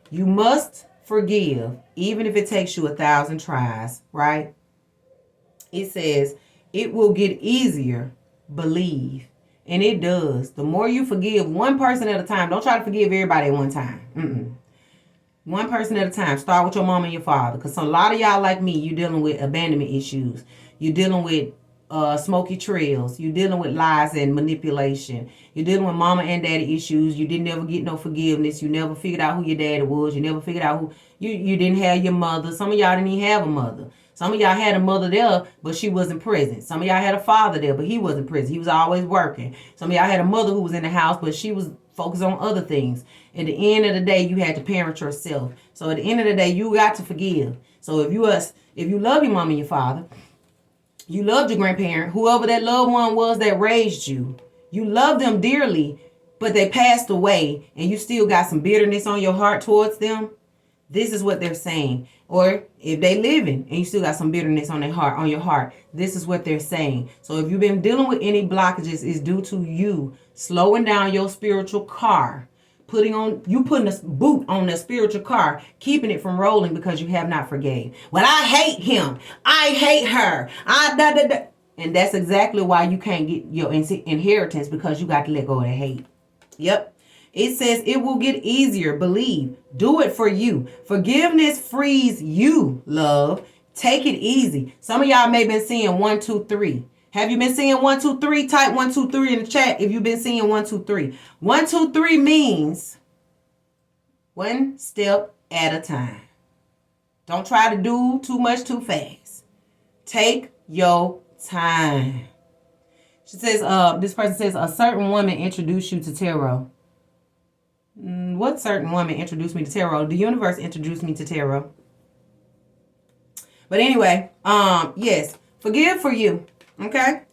You must forgive, even if it takes you 1,000 tries, right? It says, it will get easier, believe. And it does. The more you forgive one person at a time, don't try to forgive everybody at one time. One person at a time. Start with your mom and your father. Because a lot of y'all like me, you dealing with abandonment issues. You dealing with smoky trails. You dealing with lies and manipulation. You dealing with mama and daddy issues. You didn't never get no forgiveness. You never figured out who your daddy was. You never figured out who you didn't have your mother. Some of y'all didn't even have a mother. Some of y'all had a mother there, but she wasn't present. Some of y'all had a father there, but he wasn't present. He was always working. Some of y'all had a mother who was in the house, but she was focused on other things. At the end of the day, you had to parent yourself. So at the end of the day, you got to forgive. So if you love your mom and your father, you loved your grandparent, whoever that loved one was that raised you, you loved them dearly, but they passed away and you still got some bitterness on your heart towards them. This is what they're saying. Or if they living and you still got some bitterness on your heart, this is what they're saying. So if you've been dealing with any blockages, it's due to you slowing down your spiritual car, putting a boot on the spiritual car, keeping it from rolling because you have not forgave. Well, I hate him. I hate her. And that's exactly why you can't get your inheritance, because you got to let go of the hate. Yep. It says it will get easier. Believe. Do it for you. Forgiveness frees you, love. Take it easy. Some of y'all may have been seeing 1, 2, 3. Have you been seeing 1, 2, 3? Type 1, 2, 3 in the chat if you've been seeing 1, 2, 3. 1, 2, 3 means one step at a time. Don't try to do too much too fast. Take your time. She says, this person says, a certain woman introduced you to tarot. What certain woman introduced me to tarot? The universe introduced me to tarot. But anyway, yes, forgive for you. Okay?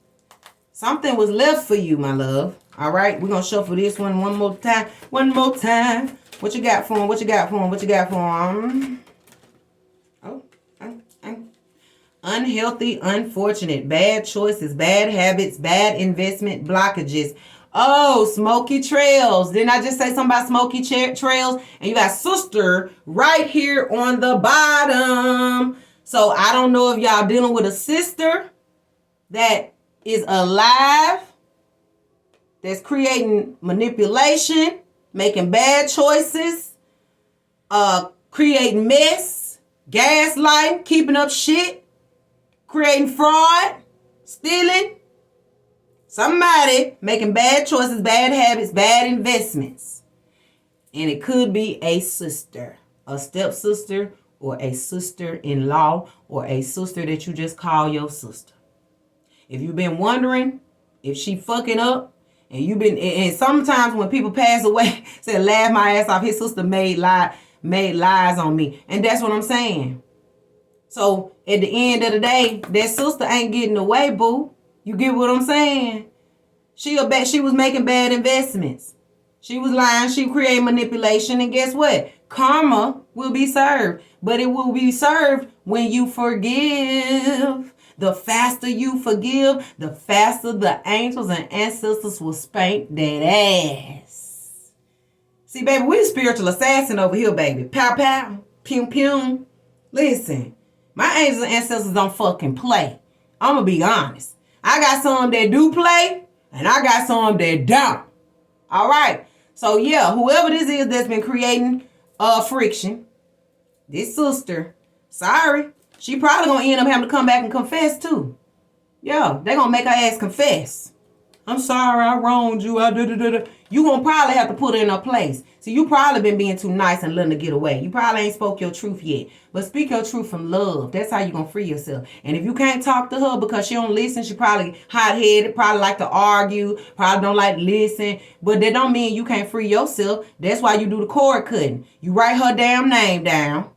Something was left for you, my love. All right? We're going to shuffle this one more time. One more time. What you got for him? What you got for him? What you got for him? Unhealthy, unfortunate, bad choices, bad habits, bad investment blockages. Oh, smoky trails. Didn't I just say something about smoky trails? And you got sister right here on the bottom. So I don't know if y'all dealing with a sister that is alive, that's creating manipulation, making bad choices, creating mess, gaslighting, keeping up shit, creating fraud, stealing. Somebody making bad choices, bad habits, bad investments. And it could be a sister, a stepsister, or a sister-in-law, or a sister that you just call your sister. If you've been wondering if she fucking up, and sometimes when people pass away, say, laugh my ass off, his sister made lies on me. And that's what I'm saying. So at the end of the day, that sister ain't getting away, boo. You get what I'm saying? She was making bad investments. She was lying. She created manipulation. And guess what? Karma will be served. But it will be served when you forgive. The faster you forgive, the faster the angels and ancestors will spank that ass. See, baby, we spiritual assassin over here, baby. Pow, pow, pew, pew. Listen, my angels and ancestors don't fucking play. I'm going to be honest. I got some that do play, and I got some that don't. All right. So, yeah, whoever this is that's been creating friction, this sister, sorry, she probably going to end up having to come back and confess, too. Yeah, they going to make her ass confess. I'm sorry, I wronged you. You going to probably have to put her in her place. See, you probably been being too nice and letting her get away. You probably ain't spoke your truth yet. But speak your truth from love. That's how you going to free yourself. And if you can't talk to her because she don't listen, she probably hot-headed, probably like to argue, probably don't like to listen. But that don't mean you can't free yourself. That's why you do the cord cutting. You write her damn name down,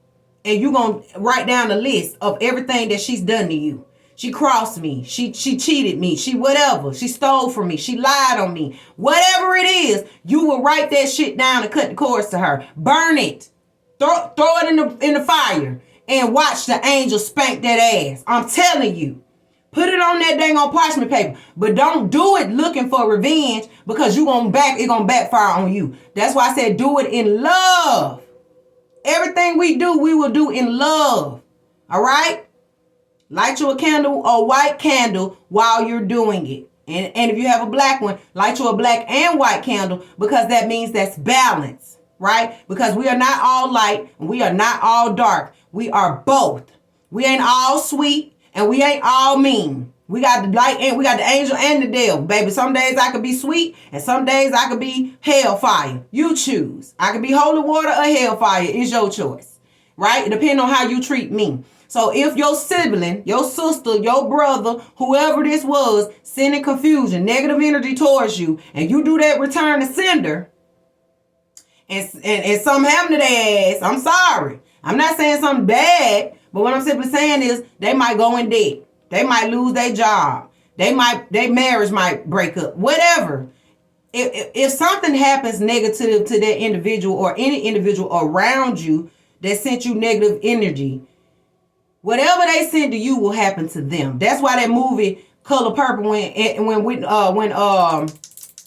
and you going to write down a list of everything that she's done to you. She crossed me. She cheated me. She whatever. She stole from me. She lied on me. Whatever it is, you will write that shit down and cut the cords to her. Burn it. Throw it in the fire and watch the angel spank that ass. I'm telling you. Put it on that dang on parchment paper. But don't do it looking for revenge, because it gonna backfire on you. That's why I said do it in love. Everything we do, we will do in love. All right? Light you a candle, a white candle, while you're doing it. And if you have a black one, light you a black and white candle, because that means that's balance, right? Because we are not all light and we are not all dark. We are both. We ain't all sweet and we ain't all mean. We got the light and we got the angel and the devil, baby. Some days I could be sweet and some days I could be hellfire. You choose. I could be holy water or hellfire. It's your choice, right? It depends on how you treat me. So if your sibling, your sister, your brother, whoever this was, sending confusion, negative energy towards you, and you do that return to sender, and something happened to their ass, I'm sorry. I'm not saying something bad, but what I'm simply saying is they might go in debt. They might lose their job. Their marriage might break up. Whatever. If something happens negative to that individual or any individual around you that sent you negative energy, whatever they send to you will happen to them. That's why that movie Color Purple when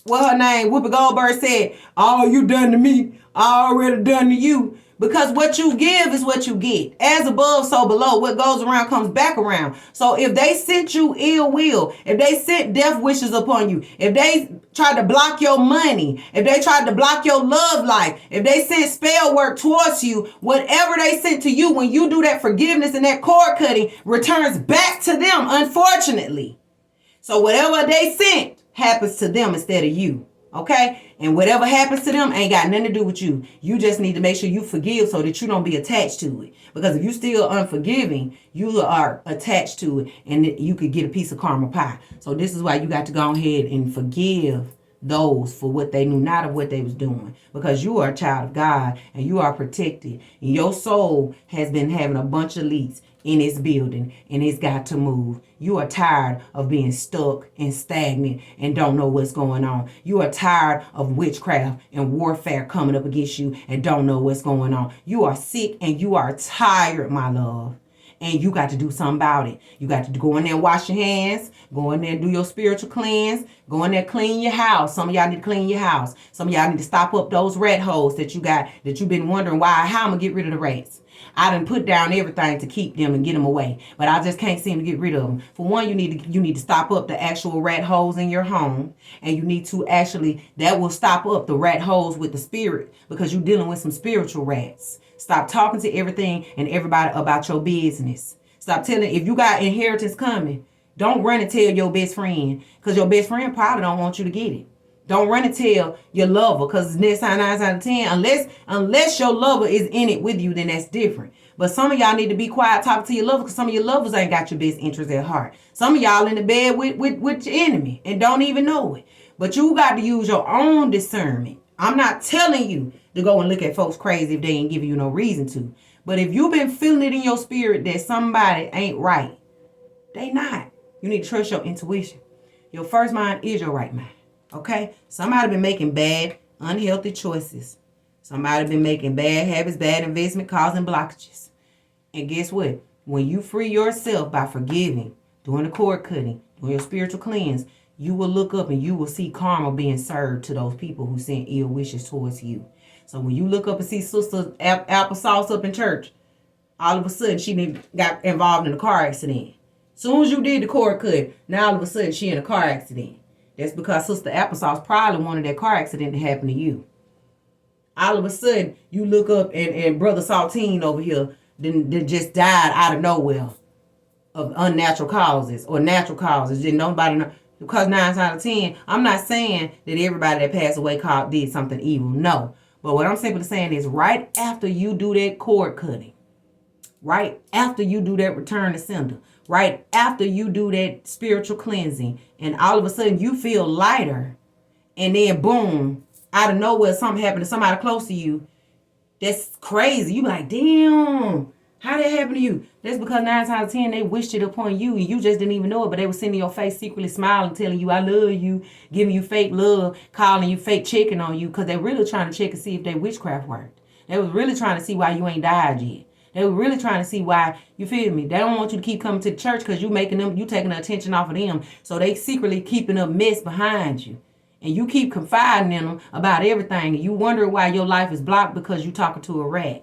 what her name, Whoopi Goldberg said, all you done to me, I already done to you. Because what you give is what you get. As above, so below. What goes around comes back around. So if they sent you ill will, if they sent death wishes upon you, if they tried to block your money, if they tried to block your love life, if they sent spell work towards you, whatever they sent to you, when you do that forgiveness and that cord cutting, returns back to them, unfortunately. So whatever they sent happens to them instead of you. Okay? And whatever happens to them ain't got nothing to do with you. You just need to make sure you forgive so that you don't be attached to it. Because if you still unforgiving, you are attached to it and you could get a piece of karma pie. So this is why you got to go ahead and forgive those for what they knew not of what they was doing. Because you are a child of God and you are protected. And your soul has been having a bunch of leaks in its building and it's got to move. You are tired of being stuck and stagnant and don't know what's going on. You are tired of witchcraft and warfare coming up against you and don't know what's going on. You are sick and you are tired, my love. And you got to do something about it. You got to go in there and wash your hands. Go in there and do your spiritual cleanse. Go in there and clean your house. Some of y'all need to clean your house. Some of y'all need to stop up those rat holes that you got, that you've been wondering how I'm going to get rid of the rats. I done put down everything to keep them and get them away, but I just can't seem to get rid of them. For one, you need to stop up the actual rat holes in your home, and you need to that will stop up the rat holes with the spirit, because you're dealing with some spiritual rats. Stop talking to everything and everybody about your business. Stop telling, if you got inheritance coming, don't run and tell your best friend, because your best friend probably don't want you to get it. Don't run and tell your lover, because next time 9 out of 10, unless your lover is in it with you, then that's different. But some of y'all need to be quiet talking to your lover, because some of your lovers ain't got your best interest at heart. Some of y'all in the bed with your enemy and don't even know it. But you got to use your own discernment. I'm not telling you to go and look at folks crazy if they ain't giving you no reason to. But if you've been feeling it in your spirit that somebody ain't right, they not. You need to trust your intuition. Your first mind is your right mind. Okay? Somebody been making bad, unhealthy choices. Somebody been making bad habits, bad investment, causing blockages. And guess what? When you free yourself by forgiving, doing the cord cutting, doing your spiritual cleanse, you will look up and you will see karma being served to those people who sent ill wishes towards you. So when you look up and see Sister Applesauce up in church, all of a sudden she got involved in a car accident. Soon as you did the cord cut, now all of a sudden she in a car accident. That's because Sister Applesauce probably wanted that car accident to happen to you. All of a sudden, you look up and Brother Saltine over here then just died out of nowhere of unnatural causes or natural causes. Didn't nobody know. Because 9 out of 10, I'm not saying that everybody that passed away did something evil. No. But what I'm simply saying is right after you do that cord cutting, right after you do that return to sender, right after you do that spiritual cleansing, and all of a sudden you feel lighter, and then boom, out of nowhere something happened to somebody close to you, that's crazy. You be like, damn, how that happened to you? That's because 9 out of 10, they wished it upon you, and you just didn't even know it, but they were sitting in your face secretly smiling, telling you, I love you, giving you fake love, calling you fake, checking on you, because they're really trying to check and see if their witchcraft worked. They was really trying to see why you ain't died yet. They were really trying to see why, you feel me? They don't want you to keep coming to the church because you taking the attention off of them. So they secretly keeping a mess behind you. And you keep confiding in them about everything. And you wonder why your life is blocked because you talking to a rat.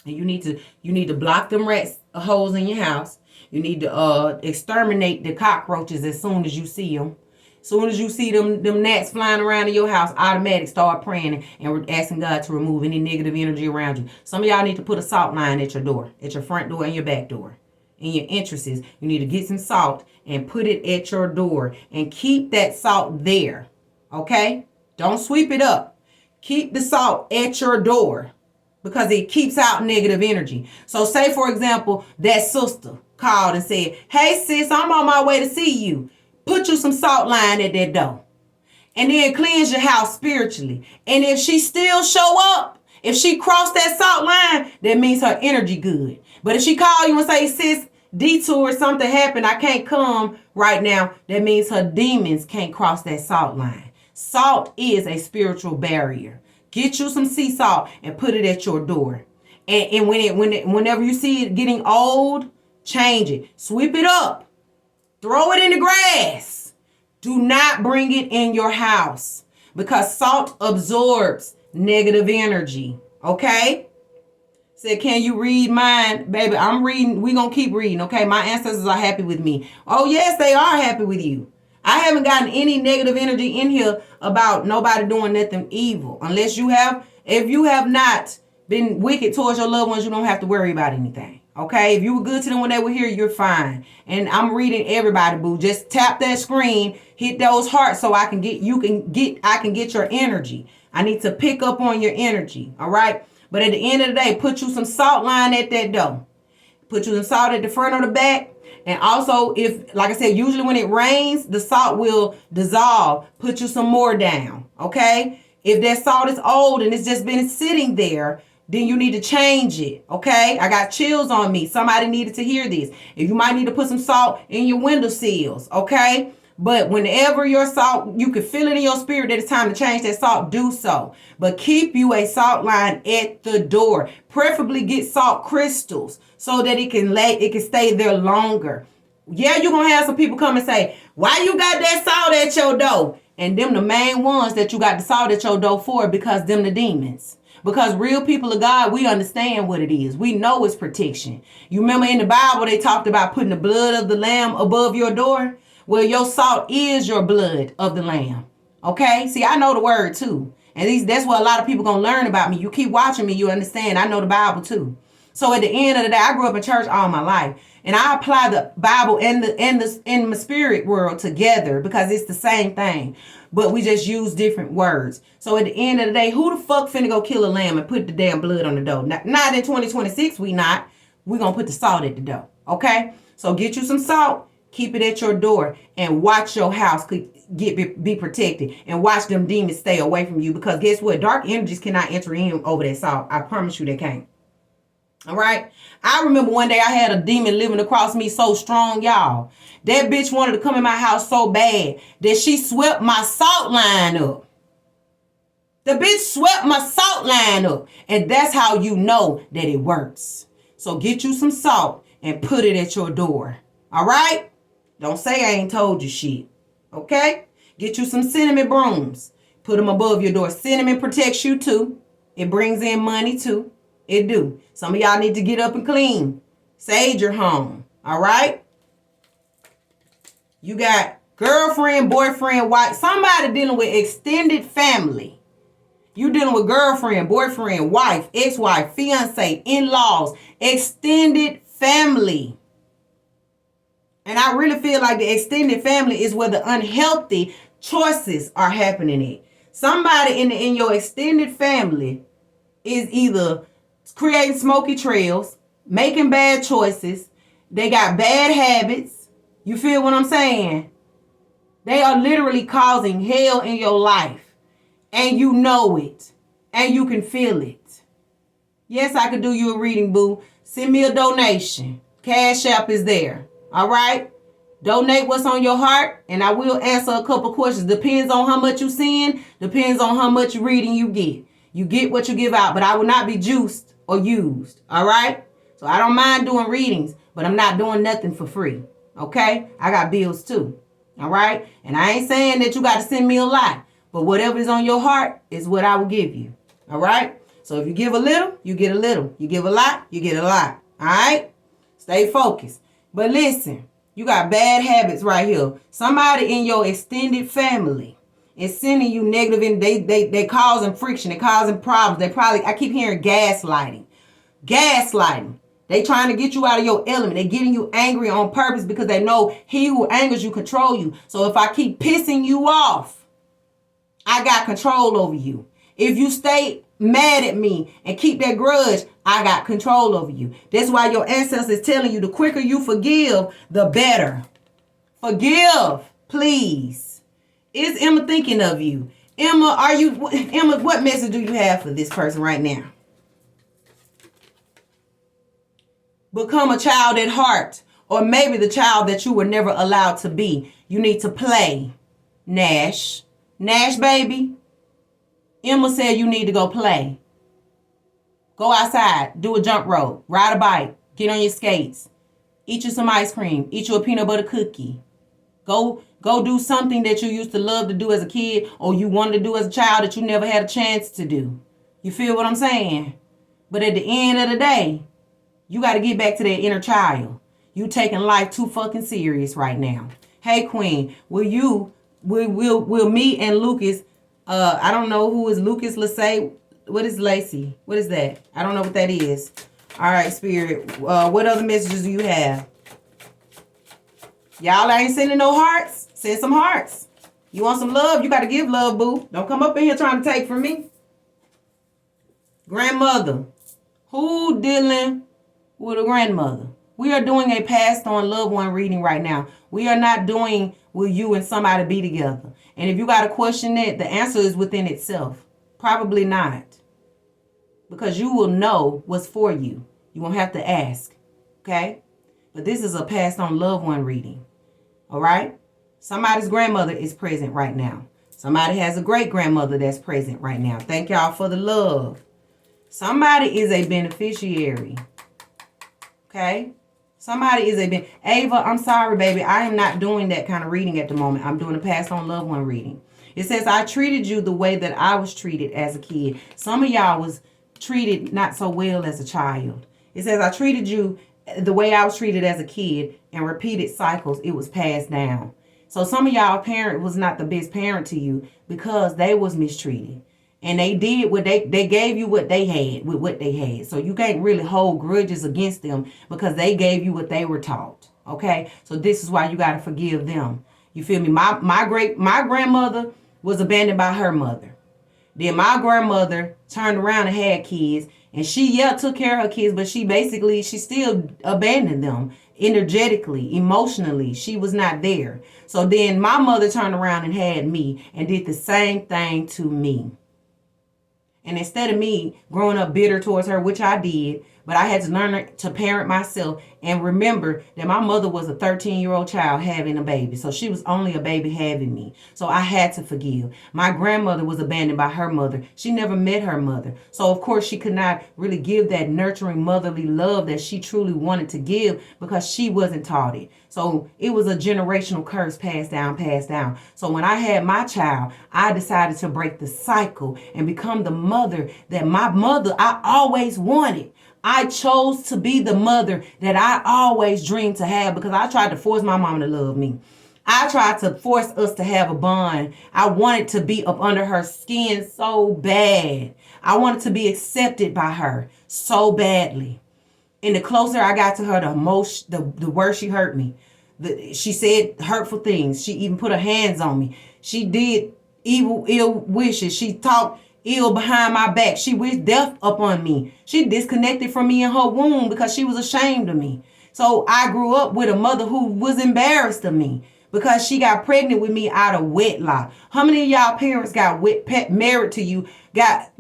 And you need to block them rats holes in your house. You need to exterminate the cockroaches as soon as you see them. As soon as you see them gnats flying around in your house, automatic start praying and asking God to remove any negative energy around you. Some of y'all need to put a salt line at your door, at your front door and your back door. In your entrances, you need to get some salt and put it at your door and keep that salt there. Okay? Don't sweep it up. Keep the salt at your door because it keeps out negative energy. So say, for example, that sister called and said, hey, sis, I'm on my way to see you. Put you some salt line at that door. And then cleanse your house spiritually. And if she still show up, if she crossed that salt line, that means her energy good. But if she call you and say, sis, detour, something happened, I can't come right now, that means her demons can't cross that salt line. Salt is a spiritual barrier. Get you some sea salt and put it at your door. And whenever you see it getting old, change it. Sweep it up. Throw it in the grass. Do not bring it in your house because salt absorbs negative energy. Okay? Said, can you read mine? Baby, I'm reading. We're going to keep reading. Okay? My ancestors are happy with me. Oh, yes, they are happy with you. I haven't gotten any negative energy in here about nobody doing nothing evil. Unless you have, if you have not been wicked towards your loved ones, you don't have to worry about anything. Okay? If you were good to them when they were here, you're fine. And I'm reading everybody, boo. Just tap that screen, hit those hearts so I can get your energy. I need to pick up on your energy. All right? But at the end of the day, put you some salt line at that door. Put you some salt at the front or the back. And also, if, like I said, usually when it rains, the salt will dissolve. Put you some more down, okay? If that salt is old and it's just been sitting there, then you need to change it, okay? I got chills on me. Somebody needed to hear this. If you might need to put some salt in your window sills, okay? But whenever your salt, you can feel it in your spirit that it's time to change that salt, do so. But keep you a salt line at the door. Preferably get salt crystals so that it can stay there longer. Yeah, you're going to have some people come and say, why you got that salt at your door? And them the main ones that you got the salt at your door for because them the demons. Because real people of God, we understand what it is. We know it's protection. You remember in the Bible, they talked about putting the blood of the lamb above your door? Well, your salt is your blood of the lamb. Okay? See, I know the word too. And that's what a lot of people going to learn about me. You keep watching me, you understand. I know the Bible too. So at the end of the day, I grew up in church all my life. And I apply the Bible and in my spirit world together because it's the same thing. But we just use different words. So at the end of the day, who the fuck finna go kill a lamb and put the damn blood on the door? Not in 2026, we not. We gonna put the salt at the door. Okay? So get you some salt. Keep it at your door and watch your house be protected and watch them demons stay away from you because guess what? Dark energies cannot enter in over that salt. I promise you they can't. All right. I remember one day I had a demon living across me so strong, y'all. That bitch wanted to come in my house so bad that she swept my salt line up. The bitch swept my salt line up. And that's how you know that it works. So get you some salt and put it at your door. All right. Don't say I ain't told you shit. Okay? Get you some cinnamon brooms. Put them above your door. Cinnamon protects you too. It brings in money too. It do. Some of y'all need to get up and clean. Sage your home. All right? You got girlfriend, boyfriend, wife. Somebody dealing with extended family. You dealing with girlfriend, boyfriend, wife, ex-wife, fiance, in-laws, extended family. And I really feel like the extended family is where the unhealthy choices are happening at. Somebody in your extended family is either creating smoky trails, making bad choices. They got bad habits. You feel what I'm saying? They are literally causing hell in your life. And you know it. And you can feel it. Yes, I could do you a reading, boo. Send me a donation. Cash App is there. All right? Donate what's on your heart, and I will answer a couple questions. Depends on how much you send. Depends on how much reading you get. You get what you give out, but I will not be juiced or used. All right? So I don't mind doing readings, but I'm not doing nothing for free. Okay? I got bills too. All right? And I ain't saying that you got to send me a lot, but whatever is on your heart is what I will give you. All right? So So if you give a little, you get a little. You give a lot, you get a lot. All right? Stay focused. But listen, you got bad habits right here. Somebody in your extended family is sending you negative, and they causing friction. They causing problems. I keep hearing gaslighting. Gaslighting. They trying to get you out of your element. They getting you angry on purpose because they know he who angers you control you. So if I keep pissing you off, I got control over you. If you stay mad at me and keep that grudge, I got control over you. That's why your ancestors is telling you the quicker you forgive, the better. Forgive, please. Is Emma thinking of you? Emma, what message do you have for this person right now? Become a child at heart, or maybe the child that you were never allowed to be. You need to play. Nash, baby. Emma said you need to go play. Go outside, do a jump rope, ride a bike, get on your skates, eat you some ice cream, eat you a peanut butter cookie. Go do something that you used to love to do as a kid, or you wanted to do as a child that you never had a chance to do. You feel what I'm saying? But at the end of the day, you got to get back to that inner child. You taking life too fucking serious right now. Hey, Queen, will me and Lucas, I don't know who is Lucas Lacey. What is Lacey? What is that? I don't know what that is. All right, Spirit. What other messages do you have? Y'all ain't sending no hearts? Send some hearts. You want some love? You got to give love, boo. Don't come up in here trying to take from me. Grandmother. Who dealing with a grandmother? We are doing a passed on loved one reading right now. We are not doing will you and somebody be together. And if you got to question it, the answer is within itself. Probably not. Because you will know what's for you. You won't have to ask. Okay? But this is a passed on loved one reading. All right? Somebody's grandmother is present right now. Somebody has a great grandmother that's present right now. Thank y'all for the love. Somebody is a beneficiary. Okay? Somebody is Ava, I'm sorry, baby. I am not doing that kind of reading at the moment. I'm doing a passed on loved one reading. It says, I treated you the way that I was treated as a kid. Some of y'all was treated not so well as a child. It says, I treated you the way I was treated as a kid, and repeated cycles, it was passed down. So some of y'all parent was not the best parent to you because they was mistreated. And they did what they gave you what they had with what they had. So you can't really hold grudges against them because they gave you what they were taught. Okay? So this is why you got to forgive them. You feel me? My grandmother was abandoned by her mother. Then my grandmother turned around and had kids. And she, took care of her kids, but she still abandoned them energetically, emotionally. She was not there. So then my mother turned around and had me and did the same thing to me. And instead of me growing up bitter towards her, which I did, but I had to learn to parent myself and remember that my mother was a 13-year-old child having a baby. So she was only a baby having me. So I had to forgive. My grandmother was abandoned by her mother. She never met her mother. So of course she could not really give that nurturing motherly love that she truly wanted to give because she wasn't taught it. So it was a generational curse passed down. So when I had my child, I decided to break the cycle and become the mother that I always wanted. I chose to be the mother that I always dreamed to have because I tried to force my mama to love me. I tried to force us to have a bond. I wanted to be up under her skin so bad. I wanted to be accepted by her so badly. And the closer I got to her, the worse she hurt me. She said hurtful things. She even put her hands on me. She did ill wishes. She talked ill behind my back. She wished death upon me. She disconnected from me in her womb because she was ashamed of me. So I grew up with a mother who was embarrassed of me because she got pregnant with me out of wedlock. How many of y'all parents got married to you, got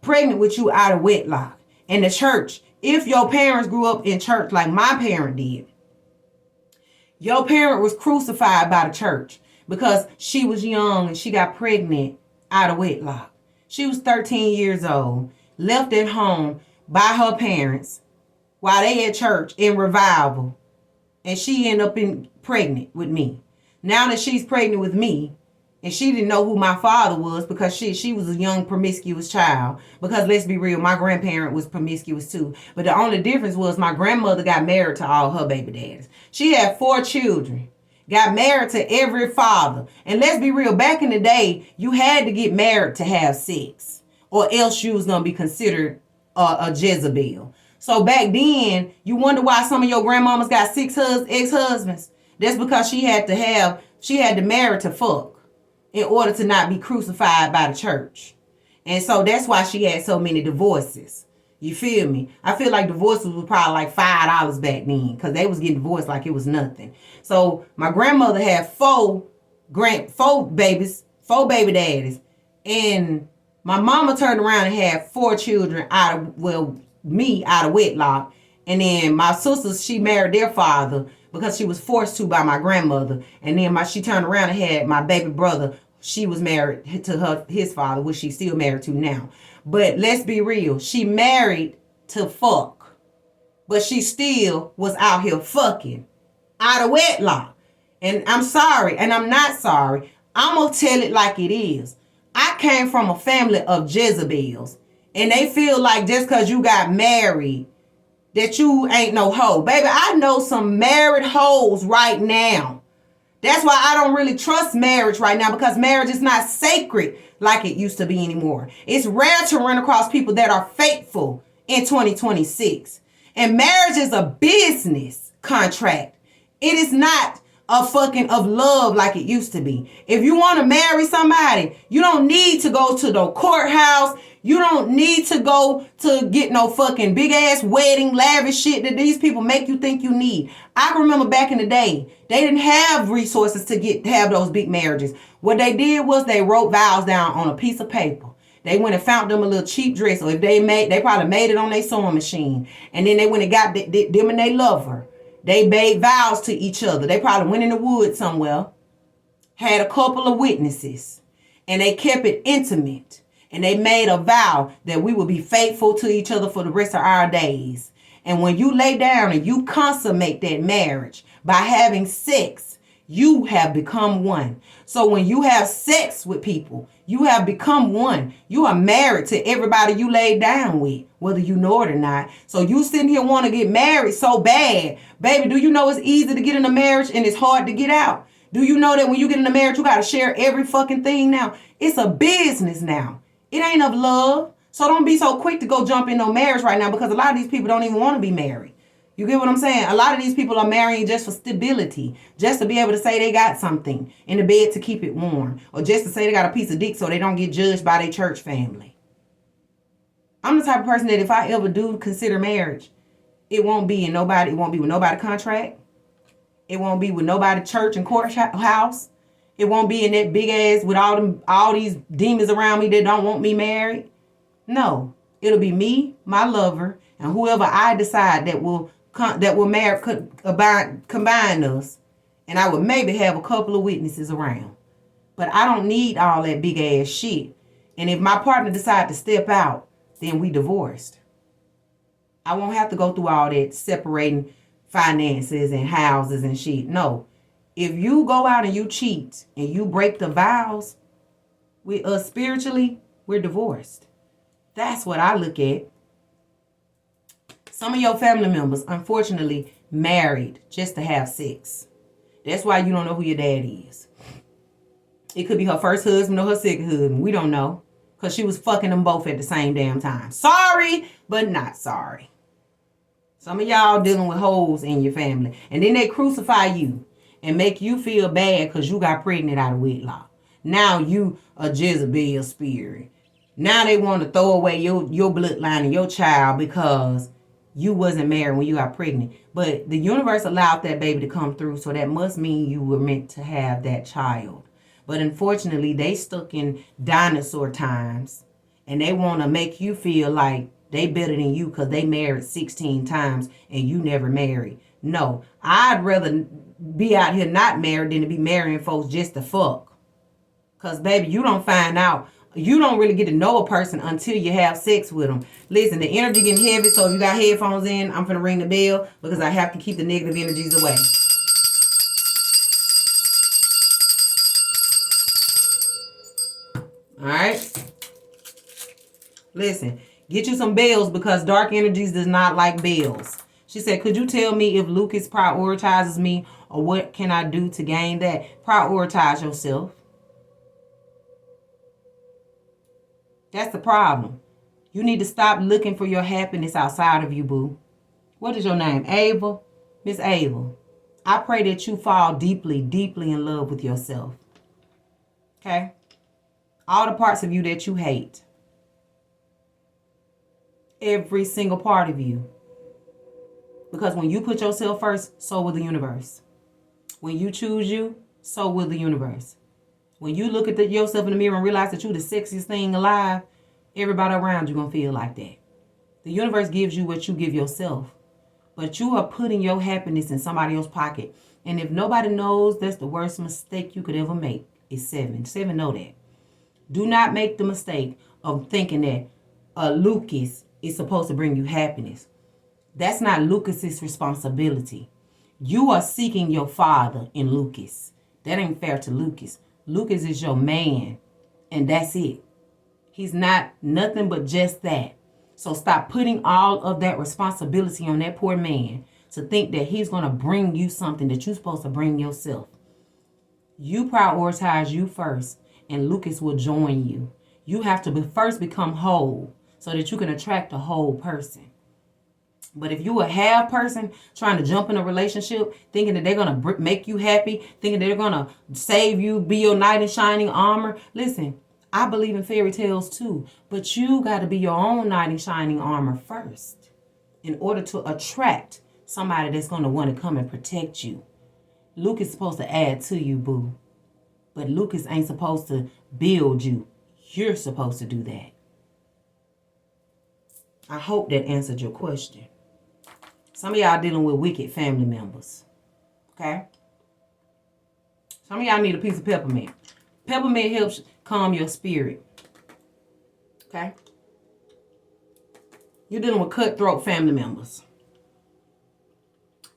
pregnant with you out of wedlock? In the church, if your parents grew up in church like my parent did, your parent was crucified by the church because she was young and she got pregnant out of wedlock. She was 13 years old, left at home by her parents while they at church in revival. And she ended up pregnant with me. Now that she's pregnant with me, And she didn't know who my father was because she was a young promiscuous child. Because let's be real, my grandparent was promiscuous too. But the only difference was my grandmother got married to all her baby daddies. She had 4 children. Got married to every father. And let's be real, back in the day, you had to get married to have sex. Or else you was going to be considered a Jezebel. So back then, you wonder why some of your grandmamas got 6 ex-husbands. That's because she had to marry to fuck in order to not be crucified by the church. And so that's why she had so many divorces. You feel me? I feel like divorces was probably like $5 back then because they was getting divorced like it was nothing. So my grandmother had 4 babies, 4 baby daddies. And my mama turned around and had 4 children me out of wedlock. And then my sisters, she married their father because she was forced to by my grandmother. And then she turned around and had my baby brother. She was married to his father, which she's still married to now. But let's be real. She married to fuck. But she still was out here fucking out of wedlock. And I'm sorry, and I'm not sorry. I'm going to tell it like it is. I came from a family of Jezebels. And they feel like just because you got married, that you ain't no hoe. Baby, I know some married hoes right now. That's why I don't really trust marriage right now, because marriage is not sacred like it used to be anymore. It's rare to run across people that are faithful in 2026. And marriage is a business contract. It is not a fucking of love like it used to be. If you want to marry somebody, you don't need to go to the courthouse. You don't need to go to get no fucking big ass wedding, lavish shit that these people make you think you need. I can remember back in the day, they didn't have resources to have those big marriages. What they did was they wrote vows down on a piece of paper. They went and found them a little cheap dress, or if they probably made it on their sewing machine. And then they went and got them and they lover. They made vows to each other. They probably went in the woods somewhere, had a couple of witnesses, and they kept it intimate. And they made a vow that we would be faithful to each other for the rest of our days. And when you lay down and you consummate that marriage by having sex, you have become one. So when you have sex with people, you have become one. You are married to everybody you laid down with, whether you know it or not. So you sitting here want to get married so bad. Baby, do you know it's easy to get in a marriage and it's hard to get out? Do you know that when you get in a marriage, you got to share every fucking thing now? It's a business now. It ain't of love. So don't be so quick to go jump in no marriage right now, because a lot of these people don't even want to be married. You get what I'm saying? A lot of these people are marrying just for stability, just to be able to say they got something in the bed to keep it warm, or just to say they got a piece of dick so they don't get judged by their church family. I'm the type of person that if I ever do consider marriage, it won't be with nobody contract. It won't be with nobody church and courthouse. It won't be in that big ass with all these demons around me that don't want me married. No, it'll be me, my lover, and whoever I decide that will marry, combine us. And I would maybe have a couple of witnesses around. But I don't need all that big ass shit. And if my partner decide to step out, then we divorced. I won't have to go through all that separating finances and houses and shit. No. If you go out and you cheat and you break the vows with us spiritually, we're divorced. That's what I look at. Some of your family members, unfortunately, married just to have sex. That's why you don't know who your dad is. It could be her first husband or her second husband. We don't know. Because she was fucking them both at the same damn time. Sorry, but not sorry. Some of y'all dealing with hoes in your family. And then they crucify you and make you feel bad because you got pregnant out of wedlock. Now you a Jezebel spirit. Now they want to throw away your bloodline and your child because you wasn't married when you got pregnant. But the universe allowed that baby to come through, so that must mean you were meant to have that child. But unfortunately, they stuck in dinosaur times, and they want to make you feel like they better than you because they married 16 times and you never married. No, I'd rather be out here not married than to be marrying folks just to fuck. Because, baby, you don't find out. You don't really get to know a person until you have sex with them. Listen, the energy getting heavy, so if you got headphones in, I'm finna ring the bell because I have to keep the negative energies away. Listen, get you some bells because dark energies does not like bells. She said, could you tell me if Lucas prioritizes me or what can I do to gain that? Prioritize yourself. That's the problem. You need to stop looking for your happiness outside of you, boo. What is your name? Ava? Miss Ava. I pray that you fall deeply, deeply in love with yourself. Okay? All the parts of you that you hate. Every single part of you. Because when you put yourself first, so will the universe. When you choose you, so will the universe. When you look at yourself in the mirror and realize that you're the sexiest thing alive, everybody around you gonna feel like that. The universe gives you what you give yourself. But you are putting your happiness in somebody else's pocket. And if nobody knows, that's the worst mistake you could ever make. Is 7. 7 know that. Do not make the mistake of thinking that Lucas is supposed to bring you happiness. That's not Lucas's responsibility. You are seeking your father in Lucas. That ain't fair to Lucas. Lucas is your man, and that's it. He's not nothing but just that. So stop putting all of that responsibility on that poor man to think that he's going to bring you something that you're supposed to bring yourself. You prioritize you first, and Lucas will join you. You have to first become whole so that you can attract a whole person. But if you a half person trying to jump in a relationship, thinking that they're going to make you happy, thinking they're going to save you, be your knight in shining armor, listen, I believe in fairy tales too, but you got to be your own knight in shining armor first in order to attract somebody that's going to want to come and protect you. Luke is supposed to add to you, boo, but Lucas ain't supposed to build you. You're supposed to do that. I hope that answered your question. Some of y'all dealing with wicked family members. Okay? Some of y'all need a piece of peppermint. Peppermint helps calm your spirit. Okay? You're dealing with cutthroat family members.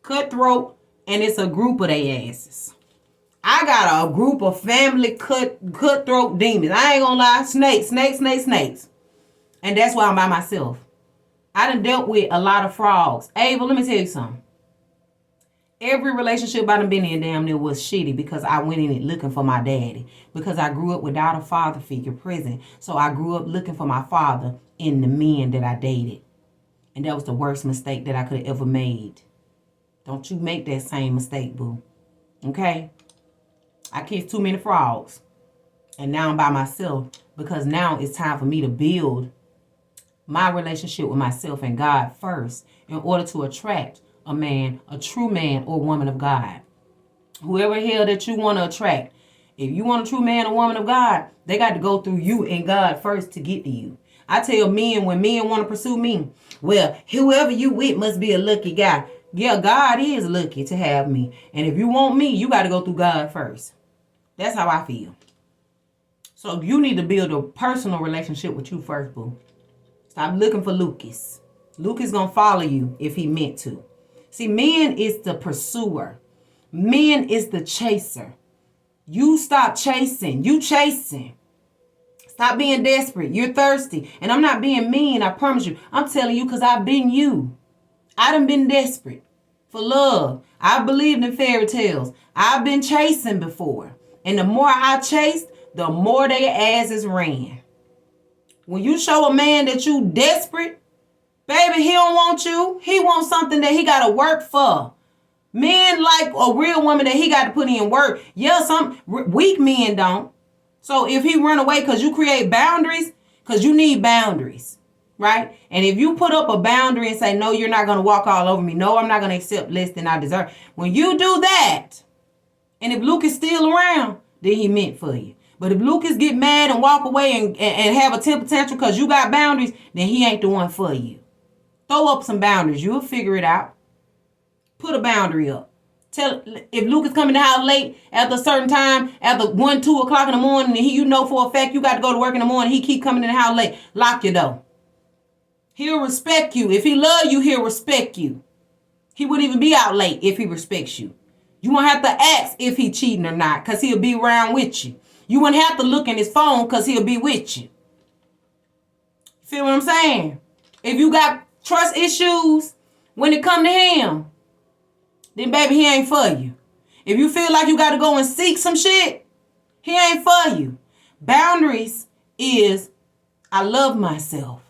Cutthroat, and it's a group of they asses. I got a group of family cutthroat demons. I ain't gonna lie. Snakes. And that's why I'm by myself. I done dealt with a lot of frogs. Ava, let me tell you something. Every relationship I done been in damn near was shitty because I went in it looking for my daddy. Because I grew up without a father figure present. So I grew up looking for my father in the men that I dated. And that was the worst mistake that I could have ever made. Don't you make that same mistake, boo. Okay? I kissed too many frogs. And now I'm by myself. Because now it's time for me to build my relationship with myself and God first in order to attract a man, a true man or woman of God. Whoever hell that you want to attract. If you want a true man or woman of God, they got to go through you and God first to get to you. I tell men, when men want to pursue me, well, whoever you with must be a lucky guy. Yeah, God is lucky to have me. And if you want me, you got to go through God first. That's how I feel. So you need to build a personal relationship with you first, boo. Stop looking for Lucas. Lucas gonna follow you if he meant to. See, men is the pursuer. Men is the chaser. You stop chasing. You chasing. Stop being desperate. You're thirsty. And I'm not being mean, I promise you. I'm telling you because I've been you. I done been desperate for love. I believed in fairy tales. I've been chasing before. And the more I chased, the more their asses ran. When you show a man that you desperate, baby, he don't want you. He wants something that he got to work for. Men like a real woman that he got to put in work. Yeah, some weak men don't. So if he run away because you create boundaries, because you need boundaries, right? And if you put up a boundary and say, no, you're not going to walk all over me. No, I'm not going to accept less than I deserve. When you do that, and if Luke is still around, then he meant for you. But if Lucas get mad and walk away and have a temper tantrum because you got boundaries, then he ain't the one for you. Throw up some boundaries. You'll figure it out. Put a boundary up. Tell if Lucas coming to the house late after a certain time, after 1, 2 o'clock in the morning, and you know for a fact you got to go to work in the morning, he keep coming in the house late, lock your door. He'll respect you. If he love you, he'll respect you. He wouldn't even be out late if he respects you. You won't have to ask if he cheating or not because he'll be around with you. You wouldn't have to look in his phone because he'll be with you. Feel what I'm saying? If you got trust issues when it come to him, then baby, he ain't for you. If you feel like you got to go and seek some shit, he ain't for you. Boundaries is, I love myself.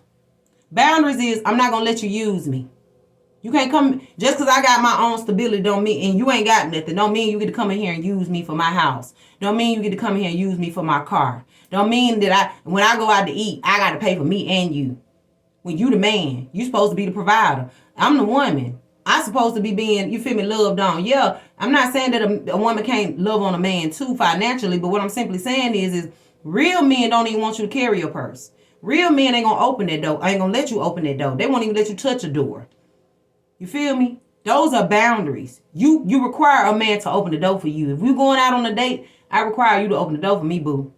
Boundaries is, I'm not going to let you use me. You can't come, just because I got my own stability don't mean, and you ain't got nothing, don't mean you get to come in here and use me for my house. Don't mean you get to come in here and use me for my car. Don't mean that when I go out to eat, I got to pay for me and you. When you the man, you supposed to be the provider. I'm the woman. I'm supposed to be being, you feel me, loved on. Yeah, I'm not saying that a woman can't love on a man too financially, but what I'm simply saying is real men don't even want you to carry your purse. Real men ain't going to open that door. Ain't going to let you open that door. They won't even let you touch a door. You feel me? Those are boundaries. You require a man to open the door for you. If we're going out on a date, I require you to open the door for me, boo.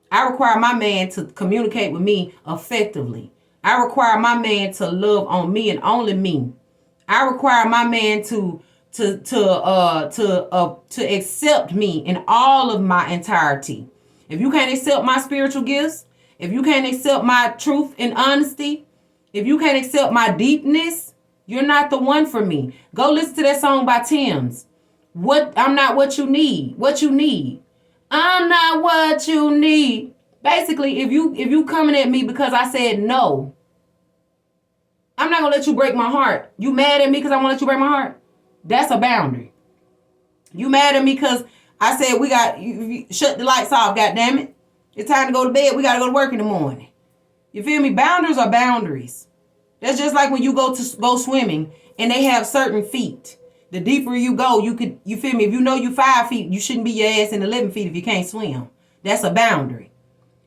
I require my man to communicate with me effectively. I require my man to love on me and only me. I require my man to accept me in all of my entirety. If you can't accept my spiritual gifts, if you can't accept my truth and honesty, if you can't accept my deepness, you're not the one for me. Go listen to that song by Tim's. I'm not what you need. What you need. I'm not what you need. Basically, if you coming at me because I said no, I'm not gonna let you break my heart. You mad at me because I want to let you break my heart? That's a boundary. You mad at me because I said you shut the lights off, goddammit. It's time to go to bed. We gotta go to work in the morning. You feel me? Boundaries are boundaries. That's just like when you go swimming and they have certain feet. The deeper you go, you feel me? If you know you 5 feet, you shouldn't be your ass in 11 feet if you can't swim. That's a boundary.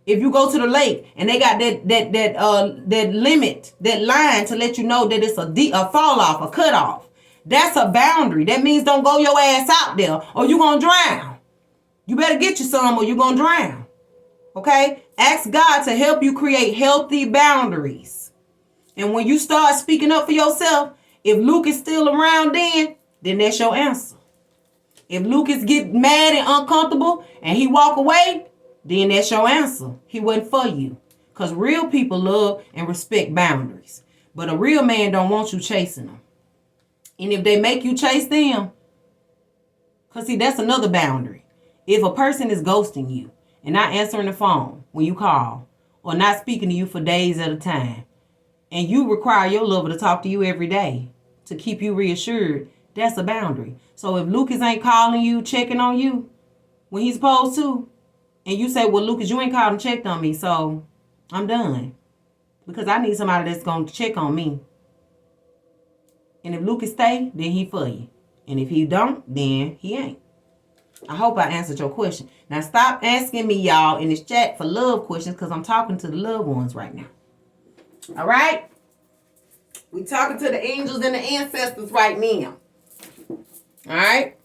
If you go to the lake and they got that limit, that line to let you know that it's a fall off, a cut off, that's a boundary. That means don't go your ass out there or you're going to drown. You better get you some or you're going to drown. Okay? Ask God to help you create healthy boundaries. And when you start speaking up for yourself, if Luke is still around then that's your answer. If Lucas get mad and uncomfortable and he walk away, then that's your answer. He wasn't for you. Because real people love and respect boundaries. But a real man don't want you chasing them. And if they make you chase them, because see, that's another boundary. If a person is ghosting you and not answering the phone when you call or not speaking to you for days at a time, and you require your lover to talk to you every day to keep you reassured, that's a boundary. So if Lucas ain't calling you, checking on you when he's supposed to, and you say, well, Lucas, you ain't called and checked on me, so I'm done. Because I need somebody that's going to check on me. And if Lucas stay, then he for you. And if he don't, then he ain't. I hope I answered your question. Now stop asking me, y'all, in this chat for love questions because I'm talking to the loved ones right now. All right? We talking to the angels and the ancestors right now. All right?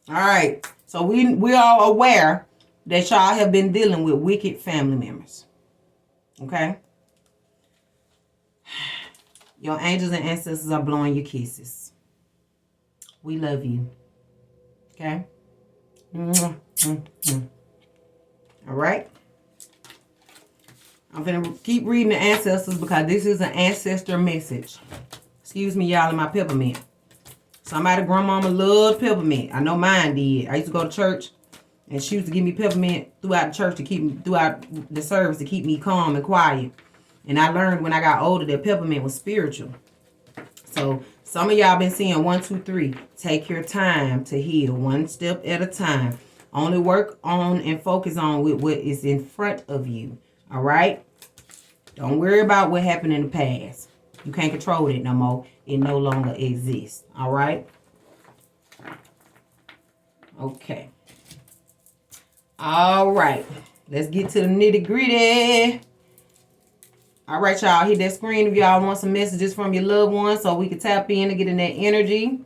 All right. So we are aware that y'all have been dealing with wicked family members. Okay? Your angels and ancestors are blowing you kisses. We love you. Okay? All right? I'm going to keep reading the ancestors because this is an ancestor message. Excuse me, y'all, in my peppermint. Somebody grandmama loved peppermint. I know mine did. I used to go to church and she used to give me peppermint throughout the church to keep me, throughout the service to keep me calm and quiet. And I learned when I got older that peppermint was spiritual. So some of y'all been seeing 1, 2, 3. Take your time to heal one step at a time. Only work on and focus on with what is in front of you. All right? Don't worry about what happened in the past. You can't control it no more. It no longer exists. All right? Okay. All right. Let's get to the nitty gritty. All right, y'all. Hit that screen if y'all want some messages from your loved ones so we can tap in and get in that energy.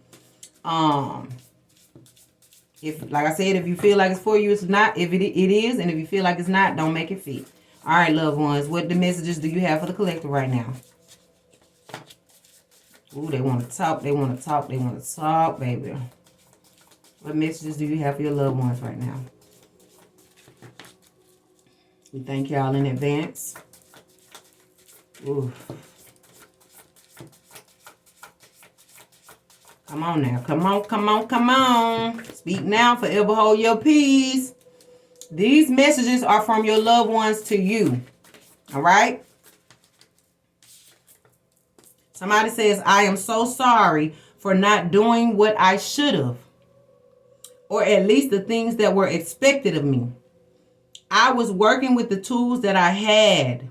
If, like I said, if you feel like it's for you, it's not. If it is, and if you feel like it's not, don't make it fit. All right, loved ones. What the messages do you have for the collective right now? Ooh, they want to talk. They want to talk. They want to talk, baby. What messages do you have for your loved ones right now? We thank y'all in advance. Ooh. Come on now. Come on, come on, come on. Speak now, forever hold your peace. These messages are from your loved ones to you. All right? Somebody says, I am so sorry for not doing what I should have. Or at least the things that were expected of me. I was working with the tools that I had.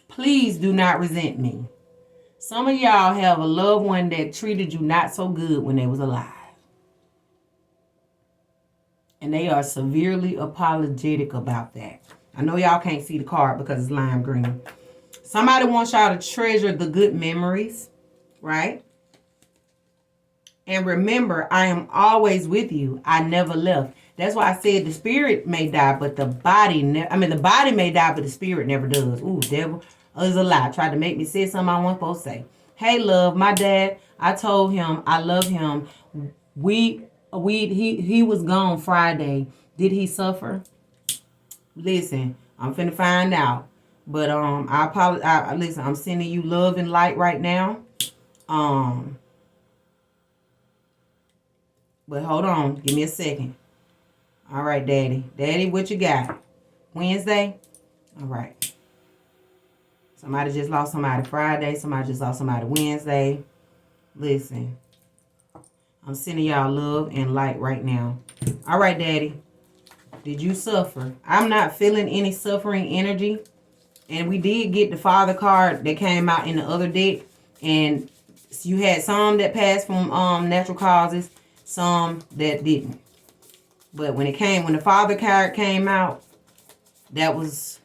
Please do not resent me. Some of y'all have a loved one that treated you not so good when they was alive. And they are severely apologetic about that. I know y'all can't see the card because it's lime green. Somebody wants y'all to treasure the good memories, right? And remember, I am always with you. I never left. That's why I said the spirit may die, but the body the body may die, but the spirit never does. Ooh, devil is a lie. Tried to make me say something I wasn't supposed to say. Hey, love, my dad, I told him I love him. He was gone Friday. Did he suffer? Listen, I'm finna find out. But I apologize. Listen, I'm sending you love and light right now. But hold on, give me a second. All right, Daddy. Daddy, what you got? Wednesday? All right. Somebody just lost somebody Friday. Somebody just lost somebody Wednesday. Listen. I'm sending y'all love and light right now. All right, Daddy. Did you suffer? I'm not feeling any suffering energy. And we did get the Father card that came out in the other deck. And you had some that passed from natural causes. Some that didn't. But when the Father card came out, that was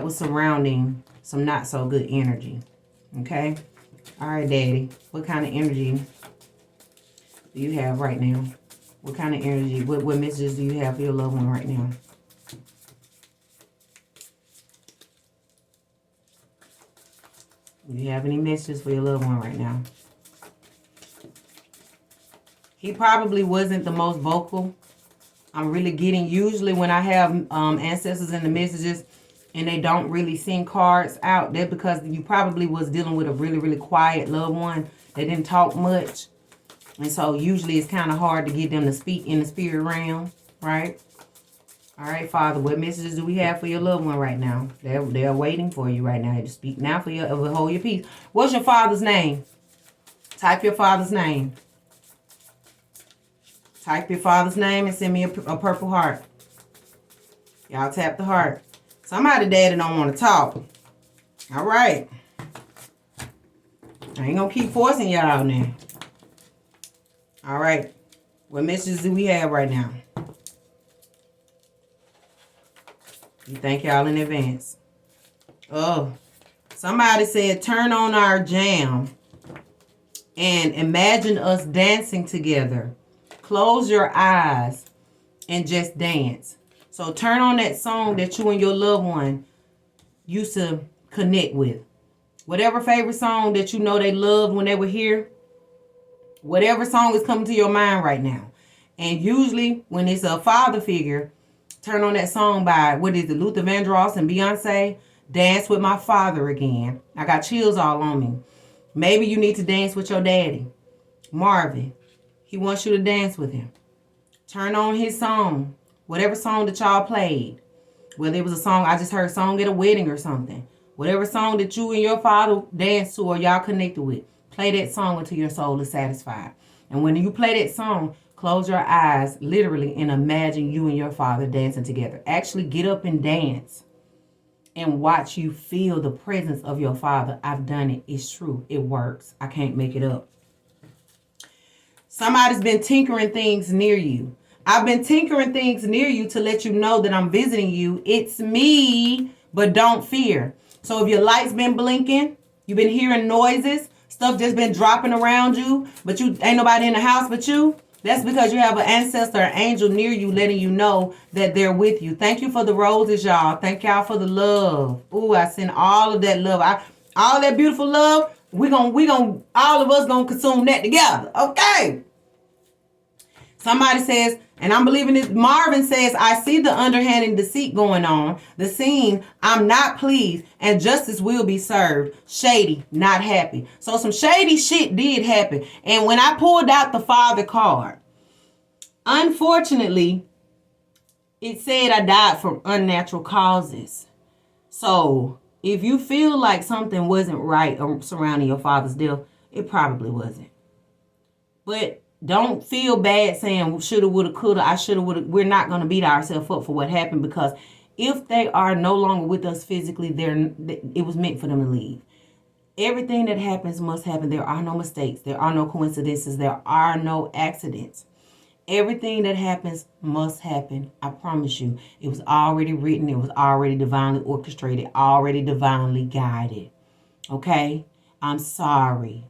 surrounding some not so good energy. Okay? All right, Daddy. What kind of energy do you have right now? What kind of energy, what messages do you have for your loved one right now? Do you have any messages for your loved one right now? He probably wasn't the most vocal. I'm really getting, usually when I have ancestors in the messages and they don't really send cards out, that's because you probably was dealing with a really, really quiet loved one that didn't talk much. And so usually it's kind of hard to get them to speak in the spirit realm, right? All right, Father, what messages do we have for your loved one right now? They're waiting for you right now to speak now for your, hold your peace. What's your father's name? Type your father's name. Type your father's name and send me a purple heart. Y'all tap the heart. Somebody daddy don't want to talk. All right. I ain't going to keep forcing y'all now. All right. What messages do we have right now? We thank y'all in advance. Oh. Somebody said turn on our jam and imagine us dancing together. Close your eyes and just dance. So turn on that song that you and your loved one used to connect with. Whatever favorite song that you know they loved when they were here. Whatever song is coming to your mind right now. And usually when it's a father figure, turn on that song by, what is it, Luther Vandross and Beyonce. Dance with my father again. I got chills all on me. Maybe you need to dance with your daddy. Marvin. He wants you to dance with him. Turn on his song. Whatever song that y'all played. Whether it was a song, I just heard a song at a wedding or something. Whatever song that you and your father danced to or y'all connected with. Play that song until your soul is satisfied. And when you play that song, close your eyes literally and imagine you and your father dancing together. Actually get up and dance. And watch you feel the presence of your father. I've done it. It's true. It works. I can't make it up. Somebody's been tinkering things near you. I've been tinkering things near you to let you know that I'm visiting you. It's me, but don't fear. So if your light's been blinking, you've been hearing noises, stuff just been dropping around you, but you ain't nobody in the house but you, that's because you have an ancestor, an angel near you letting you know that they're with you. Thank you for the roses, y'all. Thank y'all for the love. Ooh, I send all of that love. All that beautiful love. We gonna all of us gonna consume that together. Okay. Somebody says, and I'm believing it, Marvin says, I see the underhand and deceit going on. The scene, I'm not pleased, and justice will be served. Shady, not happy. So some shady shit did happen. And when I pulled out the father card, unfortunately, it said I died from unnatural causes. So if you feel like something wasn't right surrounding your father's death, it probably wasn't. But don't feel bad saying shoulda, woulda, coulda, I shoulda, woulda. We're not going to beat ourselves up for what happened, because if they are no longer with us physically, it was meant for them to leave. Everything that happens must happen. There are no mistakes. There are no coincidences. There are no accidents. Everything that happens must happen. I promise you. It was already written. It was already divinely orchestrated, already divinely guided. Okay? I'm sorry.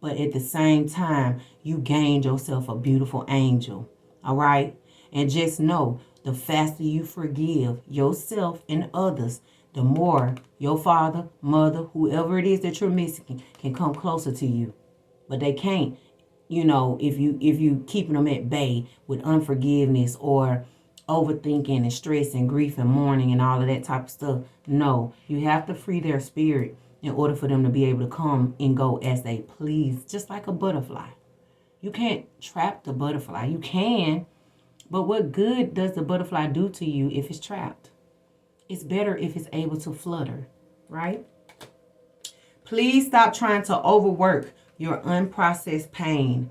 But at the same time, you gained yourself a beautiful angel. All right? And just know, the faster you forgive yourself and others, the more your father, mother, whoever it is that you're missing can come closer to you. But they can't, if you keeping them at bay with unforgiveness or overthinking and stress and grief and mourning and all of that type of stuff. No, you have to free their spirit in order for them to be able to come and go as they please, just like a butterfly. You can't trap the butterfly. You can, but what good does the butterfly do to you if it's trapped? It's better if it's able to flutter, right? Please stop trying to overwork your unprocessed pain.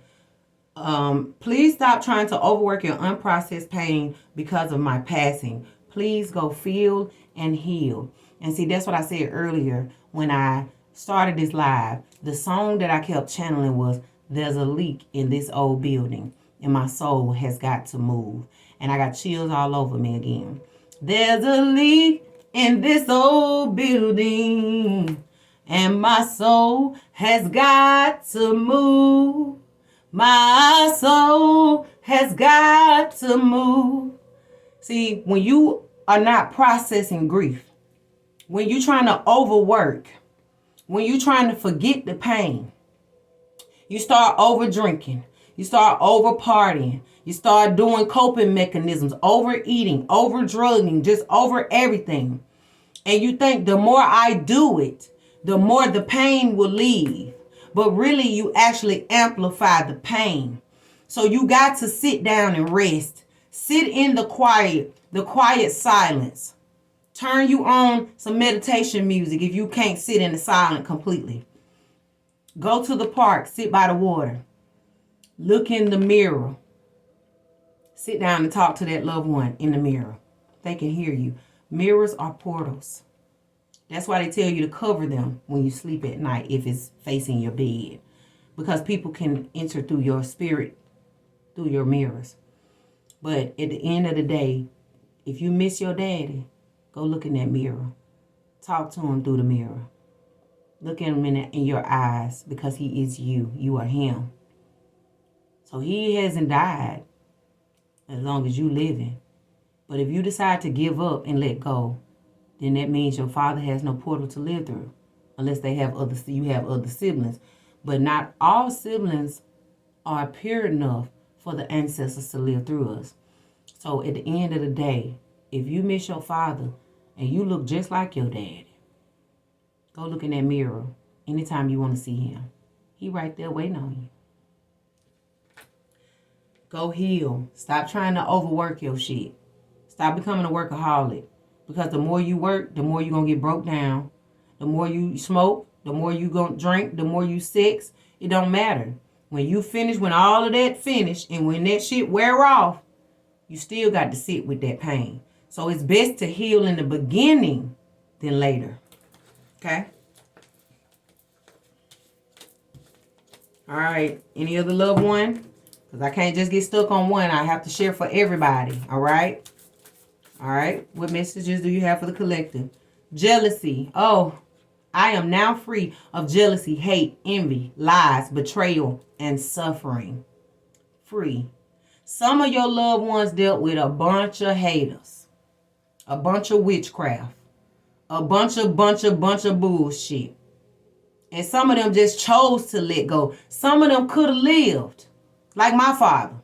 Please stop trying to overwork your unprocessed pain because of my passing. Please go feel and heal. And see, that's what I said earlier when I started this live. The song that I kept channeling was, there's a leak in this old building and my soul has got to move. And I got chills all over me again. There's a leak in this old building and my soul has got to move. My soul has got to move. See, when you are not processing grief, when you're trying to overwork, when you're trying to forget the pain, you start over drinking, you start over partying, you start doing coping mechanisms, overeating, over drugging, just over everything. And you think the more I do it, the more the pain will leave. But really, you actually amplify the pain. So you got to sit down and rest. Sit in the quiet silence. Turn you on some meditation music if you can't sit in the silence completely. Go to the park, sit by the water. Look in the mirror. Sit down and talk to that loved one in the mirror. They can hear you. Mirrors are portals. That's why they tell you to cover them when you sleep at night if it's facing your bed. Because people can enter through your spirit, through your mirrors. But at the end of the day, if you miss your daddy, go look in that mirror. Talk to him through the mirror. Look at him in your eyes, because he is you. You are him. So he hasn't died as long as you living. But if you decide to give up and let go, then that means your father has no portal to live through, unless you have other siblings. But not all siblings are pure enough for the ancestors to live through us. So at the end of the day, if you miss your father and you look just like your daddy, go look in that mirror anytime you want to see him. He right there waiting on you. Go heal. Stop trying to overwork your shit. Stop becoming a workaholic. Because the more you work, the more you're going to get broke down. The more you smoke, the more you going to drink, the more you sex. It don't matter. When you finish, when all of that finished, and when that shit wear off, you still got to sit with that pain. So it's best to heal in the beginning than later. Okay? All right. Any other loved one? Because I can't just get stuck on one. I have to share for everybody. All right? All right. What messages do you have for the collective? Jealousy. Oh, I am now free of jealousy, hate, envy, lies, betrayal, and suffering. Free. Some of your loved ones dealt with a bunch of haters, a bunch of witchcraft, a bunch of bullshit. And some of them just chose to let go. Some of them could have lived, like my father.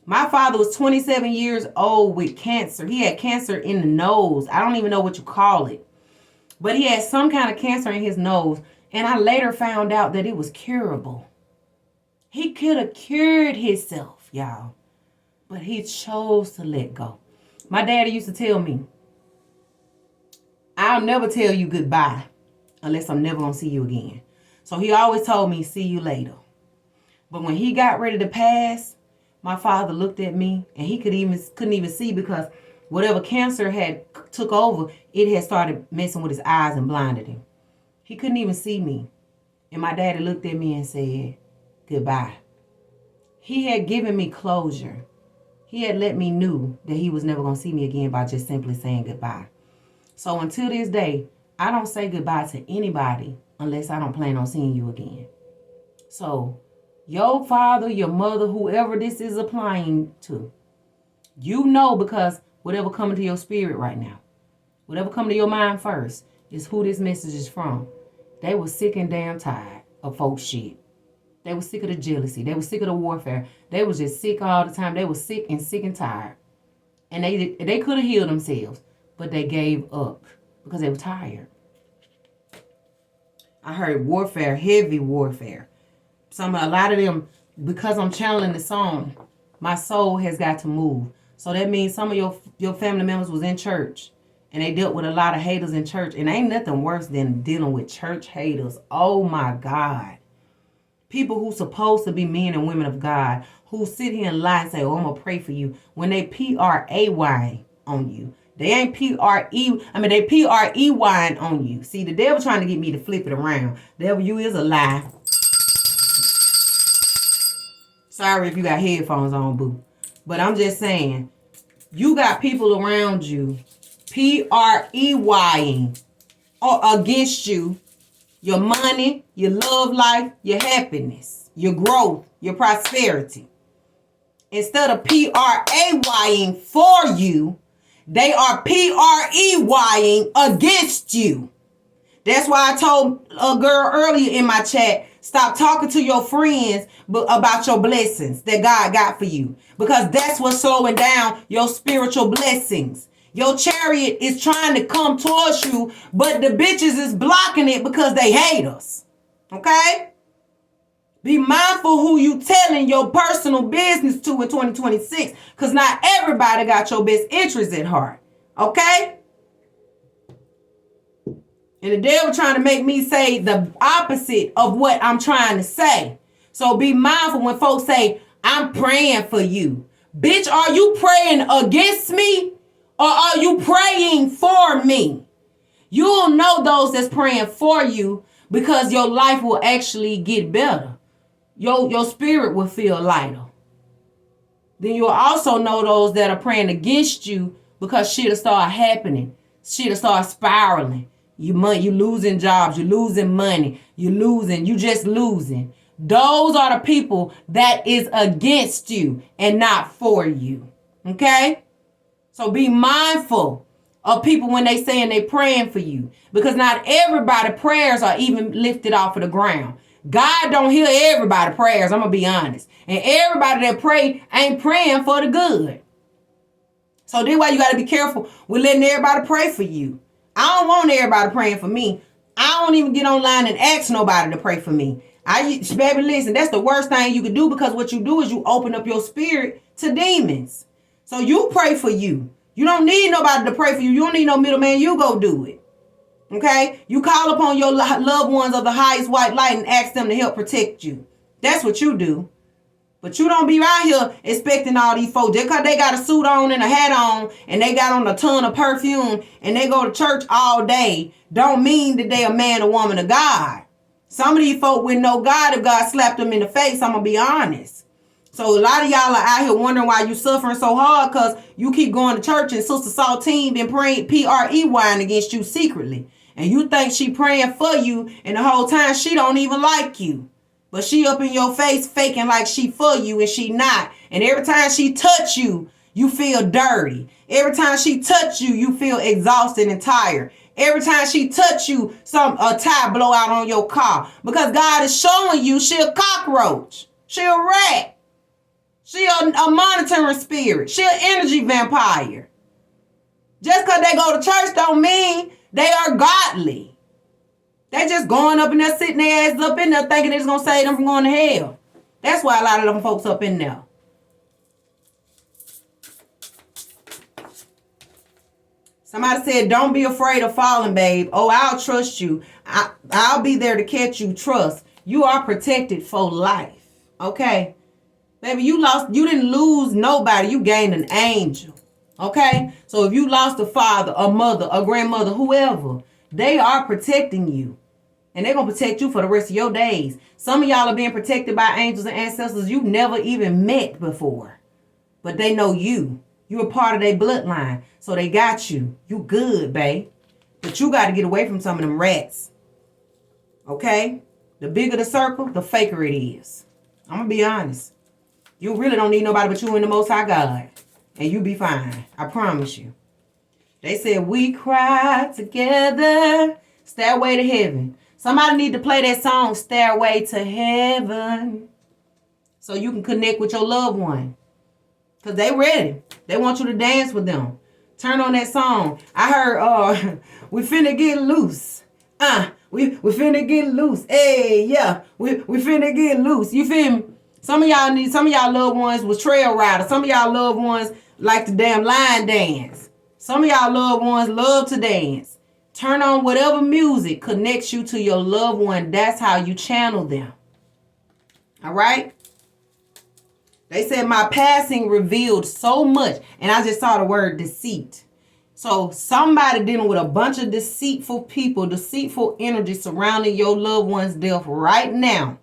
My father was 27 years old with cancer. He had cancer in the nose. I don't even know what you call it. But he had some kind of cancer in his nose. And I later found out that it was curable. He could have cured himself, y'all. But he chose to let go. My daddy used to tell me, I'll never tell you goodbye unless I'm never going to see you again. So he always told me, see you later. But when he got ready to pass, my father looked at me and he couldn't even see because whatever cancer had took over, it had started messing with his eyes and blinded him. He couldn't even see me. And my daddy looked at me and said, goodbye. He had given me closure. He had let me know that he was never going to see me again by just simply saying goodbye. So until this day, I don't say goodbye to anybody unless I don't plan on seeing you again. So your father, your mother, whoever this is applying to, you know, because whatever coming to your spirit right now, whatever coming to your mind first is who this message is from. They were sick and damn tired of folks shit. They were sick of the jealousy. They were sick of the warfare. They was just sick all the time. They were sick and tired. And they could have healed themselves, but they gave up because they were tired. I heard warfare, heavy warfare. A lot of them, because I'm channeling the song, my soul has got to move. So that means some of your family members was in church and they dealt with a lot of haters in church. And ain't nothing worse than dealing with church haters. Oh my God. People who supposed to be men and women of God who sit here and lie and say, oh, I'm going to pray for you. When they P-R-A-Y on you. They ain't they P-R-E-Y on you. See, the devil trying to get me to flip it around. Devil, you is a lie. Sorry if you got headphones on, boo. But I'm just saying, you got people around you P-R-E-Y-ing against you, your money, your love life, your happiness, your growth, your prosperity. Instead of P-R-A-Y-ing for you, they are P-R-E-Y-ing against you. That's why I told a girl earlier in my chat, stop talking to your friends about your blessings that God got for you. Because that's what's slowing down your spiritual blessings. Your chariot is trying to come towards you, but the bitches is blocking it because they hate us. Okay? Be mindful who you telling your personal business to in 2026. Because not everybody got your best interests at heart. Okay? And the devil trying to make me say the opposite of what I'm trying to say. So be mindful when folks say, I'm praying for you. Bitch, are you praying against me? Or are you praying for me? You'll know those that's praying for you because your life will actually get better. Your spirit will feel lighter. Then you'll also know those that are praying against you because shit'll start happening. Shit'll start spiraling. You losing jobs, you losing money, you just losing. Those are the people that is against you and not for you. Okay? So be mindful of people when they saying they praying for you. Because not everybody's prayers are even lifted off of the ground. God don't hear everybody's prayers, I'm going to be honest. And everybody that pray ain't praying for the good. So that's why you got to be careful with letting everybody pray for you. I don't want everybody praying for me. I don't even get online and ask nobody to pray for me. Baby, listen, that's the worst thing you can do because what you do is you open up your spirit to demons. So you pray for you. You don't need nobody to pray for you. You don't need no middleman. You go do it. Okay? You call upon your loved ones of the highest white light and ask them to help protect you. That's what you do. But you don't be out here expecting all these folks. Just because they got a suit on and a hat on and they got on a ton of perfume and they go to church all day don't mean that they a man or woman of God. Some of these folk with no God, if God slapped them in the face, I'm going to be honest. So a lot of y'all are out here wondering why you suffering so hard because you keep going to church and Sister Saltine been praying P-R-E-Y against you secretly. And you think she praying for you and the whole time she don't even like you. But she up in your face faking like she for you and she not. And every time she touch you, you feel dirty. Every time she touch you, you feel exhausted and tired. Every time she touch you, a tire blow out on your car. Because God is showing you she a cockroach. She a rat. She a monitoring spirit. She an energy vampire. Just because they go to church don't mean they are godly. They just going up in there, sitting their ass up in there, thinking it's going to save them from going to hell. That's why a lot of them folks up in there. Somebody said, don't be afraid of falling, babe. Oh, I'll trust you. I'll be there to catch you. Trust. You are protected for life. Okay? Baby, you didn't lose nobody. You gained an angel. Okay? So if you lost a father, a mother, a grandmother, whoever, they are protecting you. And they're going to protect you for the rest of your days. Some of y'all are being protected by angels and ancestors you never even met before. But they know you. You're a part of their bloodline. So they got you. You good, babe. But you got to get away from some of them rats. Okay? The bigger the circle, the faker it is. I'm going to be honest. You really don't need nobody but you and the Most High God. And you be fine. I promise you. They said, we cry together. Stairway to heaven. Somebody need to play that song, Stairway to Heaven. So you can connect with your loved one. Because they ready. They want you to dance with them. Turn on that song. I heard, we finna get loose. We finna get loose. Hey, yeah. We finna get loose. You feel me? Some of y'all loved ones was trail riders. Some of y'all loved ones like the damn line dance. Some of y'all loved ones love to dance. Turn on whatever music connects you to your loved one. That's how you channel them. All right? They said my passing revealed so much. And I just saw the word deceit. So somebody dealing with a bunch of deceitful people, deceitful energy surrounding your loved one's death right now.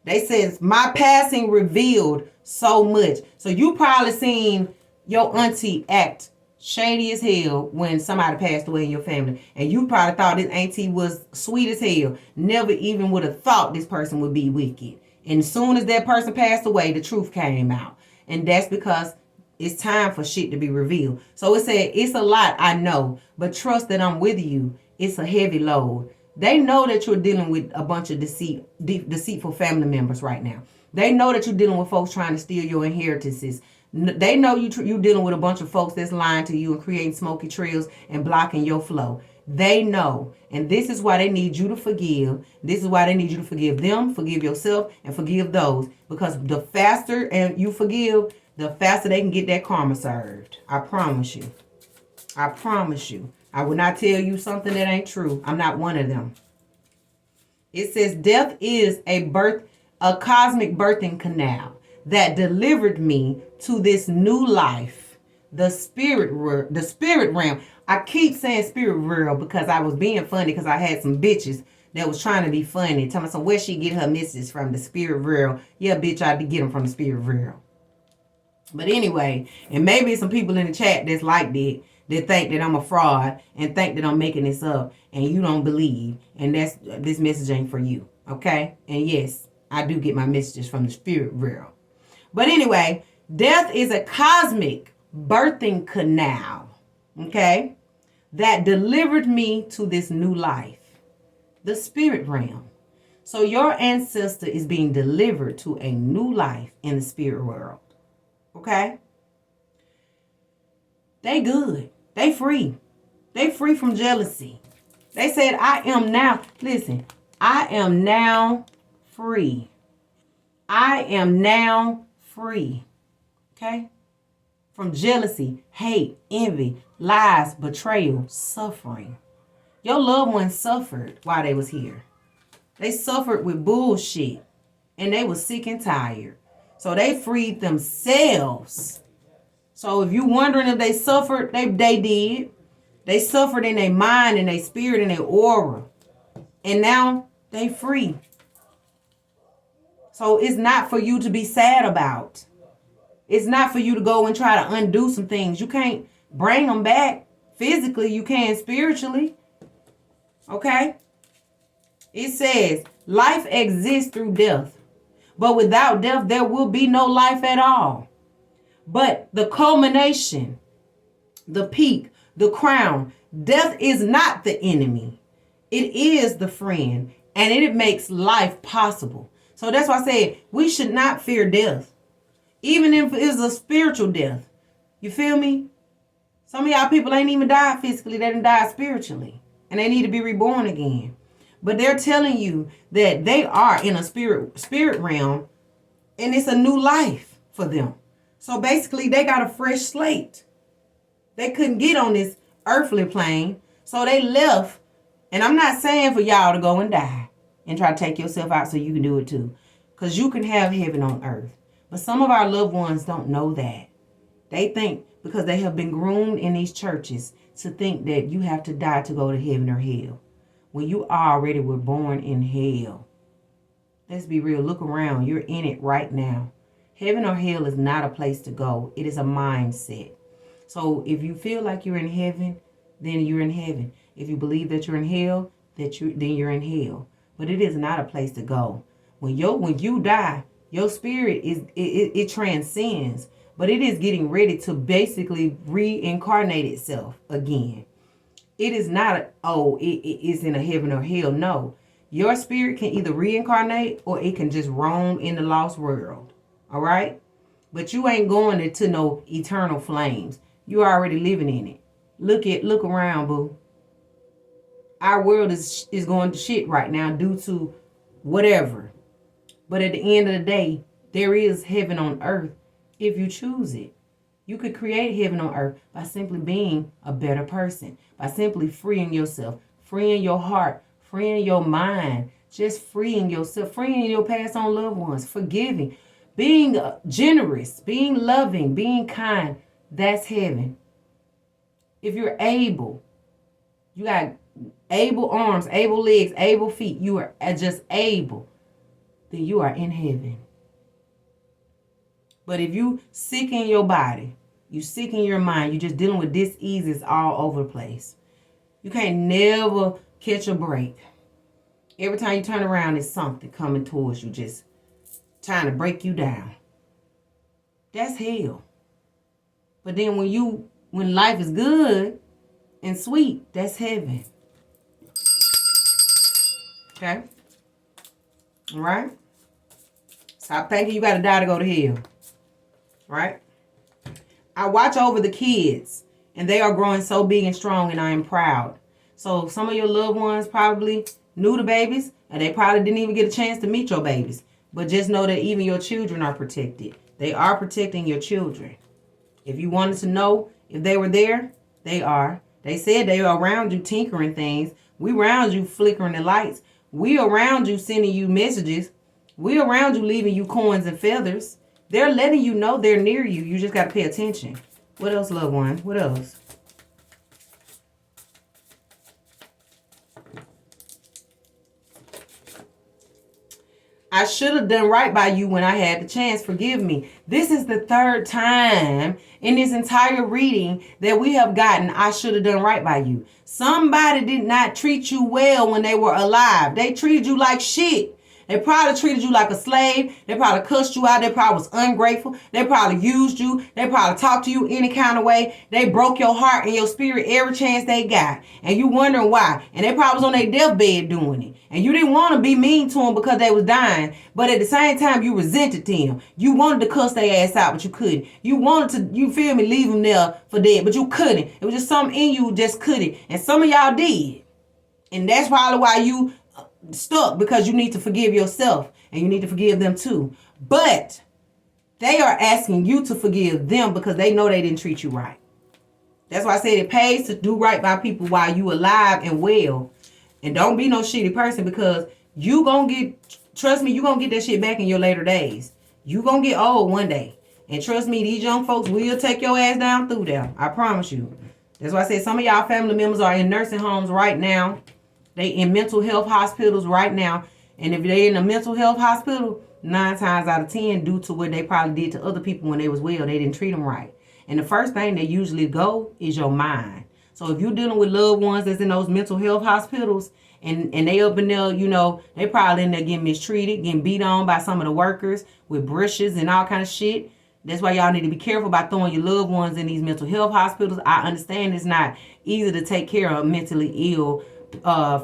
They says my passing revealed so much. So you probably seen your auntie act shady as hell when somebody passed away in your family. And you probably thought this auntie was sweet as hell. Never even would have thought this person would be wicked. And as soon as that person passed away, the truth came out. And that's because it's time for shit to be revealed. So it said, it's a lot, I know. But trust that I'm with you. It's a heavy load. They know that you're dealing with a bunch of deceitful family members right now. They know that you're dealing with folks trying to steal your inheritances. They know you're dealing with a bunch of folks that's lying to you and creating smoky trails and blocking your flow. They know. And this is why they need you to forgive. This is why they need you to forgive them, forgive yourself, and forgive those. Because the faster you forgive, the faster they can get that karma served. I promise you. I promise you. I will not tell you something that ain't true. I'm not one of them. It says death is a cosmic birthing canal that delivered me to this new life, the spirit realm. I keep saying spirit realm because I was being funny because I had some bitches that was trying to be funny. Tell me some where she get her messages from, the spirit realm. Yeah, bitch, I did get them from the spirit realm. But anyway, and maybe some people in the chat that's like that. They think that I'm a fraud and think that I'm making this up and you don't believe. And this message ain't for you. Okay? And yes, I do get my messages from the spirit realm. But anyway, death is a cosmic birthing canal. Okay? That delivered me to this new life. The spirit realm. So your ancestor is being delivered to a new life in the spirit world. Okay? They good. They free. They free from jealousy. They said, I am now free. I am now free. Okay? From jealousy, hate, envy, lies, betrayal, suffering. Your loved ones suffered while they was here. They suffered with bullshit. And they was sick and tired. So they freed themselves. So if you're wondering if they suffered, they did. They suffered in their mind and their spirit and their aura. And now they free. So it's not for you to be sad about. It's not for you to go and try to undo some things. You can't bring them back physically. You can spiritually. Okay? It says, life exists through death. But without death, there will be no life at all. But the culmination, the peak, the crown, death is not the enemy. It is the friend. And it makes life possible. So that's why I said we should not fear death. Even if it's a spiritual death. You feel me? Some of y'all people ain't even died physically. They done died spiritually. And they need to be reborn again. But they're telling you that they are in a spirit realm. And it's a new life for them. So basically, they got a fresh slate. They couldn't get on this earthly plane. So they left. And I'm not saying for y'all to go and die and try to take yourself out so you can do it too. Because you can have heaven on earth. But some of our loved ones don't know that. They think because they have been groomed in these churches to think that you have to die to go to heaven or hell. When you already were born in hell. Let's be real. Look around. You're in it right now. Heaven or hell is not a place to go. It is a mindset. So if you feel like you're in heaven, then you're in heaven. If you believe that you're in hell, then you're in hell. But it is not a place to go. When you die, your spirit it transcends. But it is getting ready to basically reincarnate itself again. It is not, it's in a heaven or hell. No. Your spirit can either reincarnate or it can just roam in the lost world. All right? But you ain't going into no eternal flames. You're already living in it. Look around, boo. Our world is going to shit right now due to whatever. But at the end of the day, there is heaven on earth if you choose it. You could create heaven on earth by simply being a better person, by simply freeing yourself, freeing your heart, freeing your mind, just freeing yourself, freeing your past on loved ones, forgiving, being generous, being loving, being kind. That's heaven. If you're able, you got able arms, able legs, able feet, you are just able, then you are in heaven. But if you sick in your body, you sick in your mind, you're just dealing with diseases all over the place. You can't never catch a break. Every time you turn around, there's something coming towards you, just trying to break you down. That's hell. But then when life is good and sweet, that's heaven. Okay? All right? Stop thinking you got to die to go to hell. Right? I watch over the kids, and they are growing so big and strong, and I am proud. So some of your loved ones probably knew the babies, and they probably didn't even get a chance to meet your babies. But just know that even your children are protected. They are protecting your children. If you wanted to know if they were there, they are. They said they are around you tinkering things. We around you flickering the lights. We around you sending you messages. We around you leaving you coins and feathers. They're letting you know they're near you. You just got to pay attention. What else, loved one? What else? I should have done right by you when I had the chance. Forgive me. This is the third time in this entire reading that we have gotten, I should have done right by you. Somebody did not treat you well when they were alive. They treated you like shit. They probably treated you like a slave. They probably cussed you out. They probably was ungrateful. They probably used you. They probably talked to you any kind of way. They broke your heart and your spirit every chance they got. And you wondering why. And they probably was on their deathbed doing it. And you didn't want to be mean to them because they was dying. But at the same time, you resented them. You wanted to cuss their ass out, but you couldn't. You wanted to, you feel me, leave them there for dead, but you couldn't. It was just something in you just couldn't. And some of y'all did. And that's probably why you stuck, because you need to forgive yourself and you need to forgive them too. But they are asking you to forgive them because they know they didn't treat you right. That's why I said it pays to do right by people while you alive and well. And don't be no shitty person, because you gonna get, trust me, you gonna get that shit back in your later days. You gonna get old one day. And trust me, these young folks will take your ass down through there. I promise you. That's why I said some of y'all family members are in nursing homes right now. They in mental health hospitals right now. And if they in a mental health hospital, 9 times out of 10, due to what they probably did to other people when they was well, they didn't treat them right. And the first thing they usually go is your mind. So if you're dealing with loved ones that's in those mental health hospitals, and they up in there, you know, they probably in there getting mistreated, getting beat on by some of the workers with brushes and all kind of shit. That's why y'all need to be careful about throwing your loved ones in these mental health hospitals. I understand it's not easy to take care of a mentally ill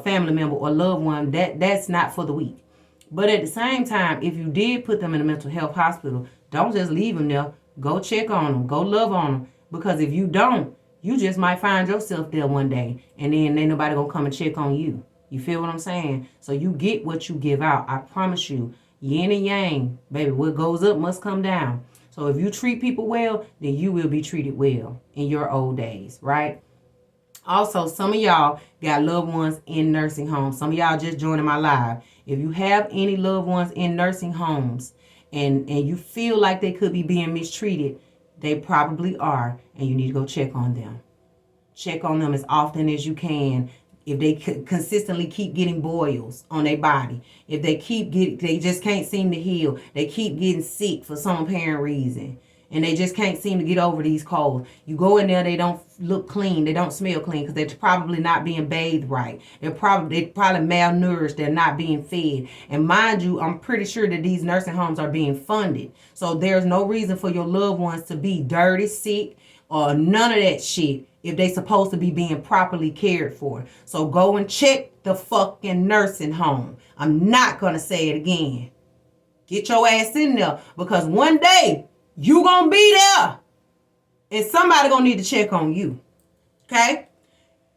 family member or loved one. That's not for the weak. But at the same time, if you did put them in a mental health hospital, don't just leave them there. Go check on them. Go love on them. Because if you don't, you just might find yourself there one day, and then ain't nobody gonna come and check on you. You feel what I'm saying? So you get what you give out. I promise you, yin and yang, baby, what goes up must come down. So if you treat people well, then you will be treated well in your old days, right? Also, some of y'all got loved ones in nursing homes. Some of y'all just joining my live. If you have any loved ones in nursing homes and you feel like they could be being mistreated, they probably are, and you need to go check on them. Check on them as often as you can. If they consistently keep getting boils on their body, if they they just can't seem to heal, they keep getting sick for some apparent reason, and they just can't seem to get over these colds. You go in there, they don't look clean, they don't smell clean because they're probably not being bathed right. They're probably malnourished, they're not being fed. And mind you, I'm pretty sure that these nursing homes are being funded. So there's no reason for your loved ones to be dirty, sick, or none of that shit if they supposed to be being properly cared for. So go and check the fucking nursing home. I'm not gonna say it again. Get your ass in there, because one day you gonna be there and somebody gonna need to check on you. Okay?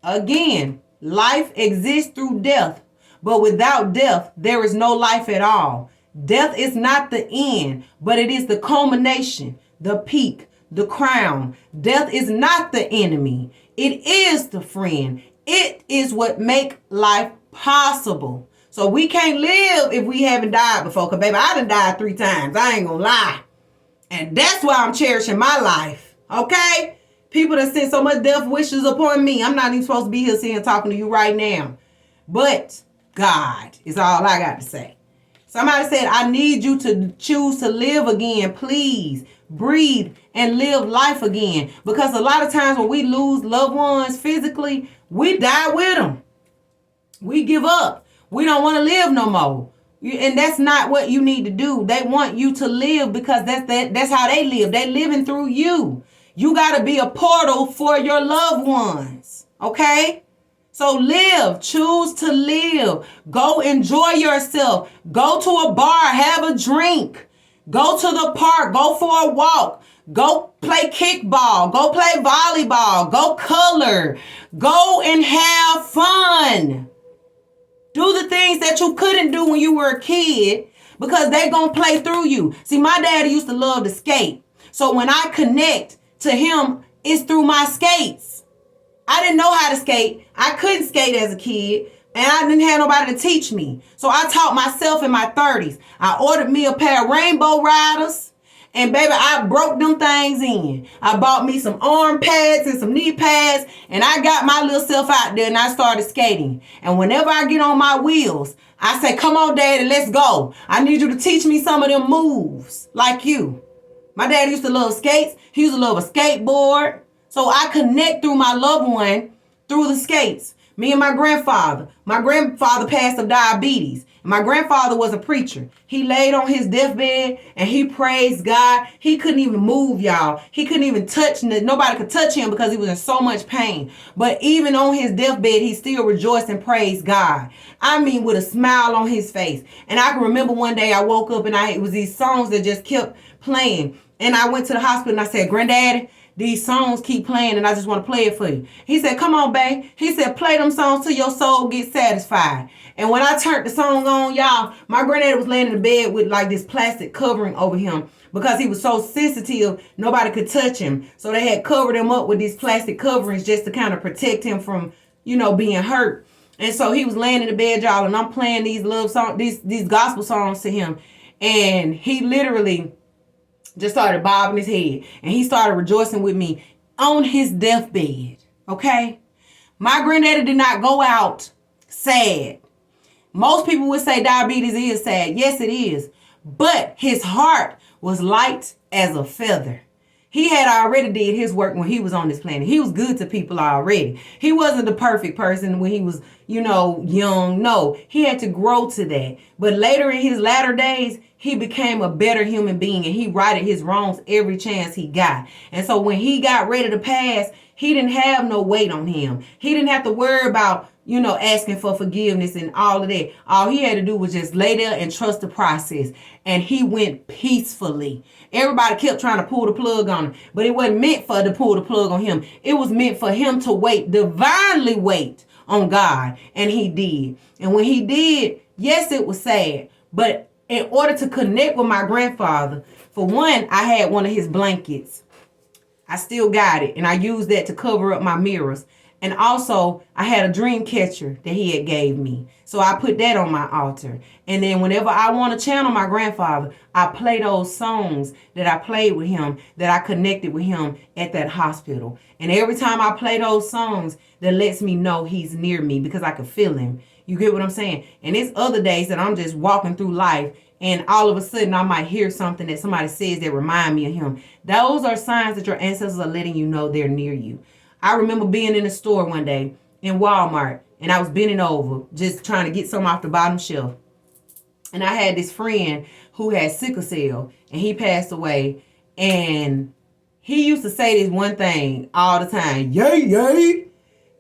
Again, life exists through death, but without death, there is no life at all. Death is not the end, but it is the culmination, the peak, the crown. Death is not the enemy. It is the friend. It is what makes life possible. So we can't live if we haven't died before. Because, baby, I done died 3 times. I ain't gonna lie. And that's why I'm cherishing my life. Okay? People that send so much death wishes upon me. I'm not even supposed to be here sitting talking to you right now. But God is all I got to say. Somebody said, I need you to choose to live again. Please breathe and live life again. Because a lot of times when we lose loved ones physically, we die with them. We give up. We don't want to live no more. And that's not what you need to do. They want you to live because that's how they live. They living through you. You got to be a portal for your loved ones. Okay? So live. Choose to live. Go enjoy yourself. Go to a bar. Have a drink. Go to the park. Go for a walk. Go play kickball. Go play volleyball. Go color. Go and have fun. Do the things that you couldn't do when you were a kid because they gonna play through you. See, my daddy used to love to skate. So when I connect to him, it's through my skates. I didn't know how to skate. I couldn't skate as a kid, and I didn't have nobody to teach me. So I taught myself in my 30s. I ordered me a pair of Rainbow Riders. And baby, I broke them things in. I bought me some arm pads and some knee pads, and I got my little self out there and I started skating. And whenever I get on my wheels, I say, come on, Daddy, let's go. I need you to teach me some of them moves like you. My dad used to love skates. He used to love a skateboard. So I connect through my loved one through the skates. Me and my grandfather. My grandfather passed of diabetes. My grandfather was a preacher. He laid on his deathbed and he praised God. He couldn't even move, y'all. He couldn't even touch. Nobody could touch him because he was in so much pain. But even on his deathbed, he still rejoiced and praised God. I mean, with a smile on his face. And I can remember one day I woke up and it was these songs that just kept playing. And I went to the hospital and I said, Granddaddy, these songs keep playing and I just want to play it for you. He said, come on, babe. He said, play them songs till your soul gets satisfied. And when I turned the song on, y'all, my granddaddy was laying in the bed with like this plastic covering over him because he was so sensitive, nobody could touch him. So they had covered him up with these plastic coverings just to kind of protect him from, being hurt. And so he was laying in the bed, y'all, and I'm playing these love songs, these gospel songs to him. And he literally just started bobbing his head. And he started rejoicing with me on his deathbed. Okay? My granddaddy did not go out sad. Most people would say diabetes is sad. Yes, it is. But his heart was light as a feather. He had already did his work when he was on this planet. He was good to people already. He wasn't the perfect person when he was, young. No, he had to grow to that. But later in his latter days, he became a better human being and he righted his wrongs every chance he got. And so when he got ready to pass, he didn't have no weight on him. He didn't have to worry about asking for forgiveness and all of that. All he had to do was just lay there and trust the process. And he went peacefully. Everybody kept trying to pull the plug on him. But it wasn't meant for to pull the plug on him. It was meant for him to wait, divinely wait on God. And he did. And when he did, yes, it was sad. But in order to connect with my grandfather, for one, I had one of his blankets. I still got it. And I used that to cover up my mirrors. And also, I had a dream catcher that he had gave me. So I put that on my altar. And then whenever I want to channel my grandfather, I play those songs that I played with him, that I connected with him at that hospital. And every time I play those songs, that lets me know he's near me because I can feel him. You get what I'm saying? And it's other days that I'm just walking through life and all of a sudden I might hear something that somebody says that remind me of him. Those are signs that your ancestors are letting you know they're near you. I remember being in the store one day in Walmart and I was bending over just trying to get something off the bottom shelf. And I had this friend who had sickle cell and he passed away. And he used to say this one thing all the time, yay, yay.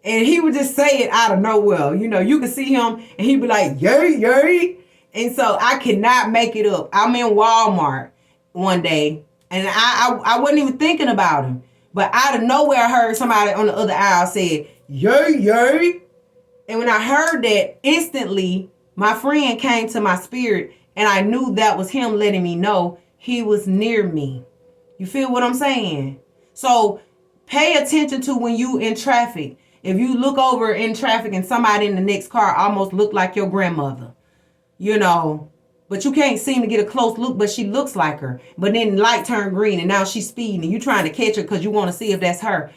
And he would just say it out of nowhere. You could see him and he'd be like, yay, yay. And so I cannot make it up. I'm in Walmart one day and I wasn't even thinking about him. But out of nowhere, I heard somebody on the other aisle say, yay, yay. And when I heard that, instantly, my friend came to my spirit and I knew that was him letting me know he was near me. You feel what I'm saying? So pay attention to when you in traffic. If you look over in traffic and somebody in the next car almost look like your grandmother, but you can't seem to get a close look, but she looks like her. But then the light turned green and now she's speeding and you trying to catch her because you want to see if that's her.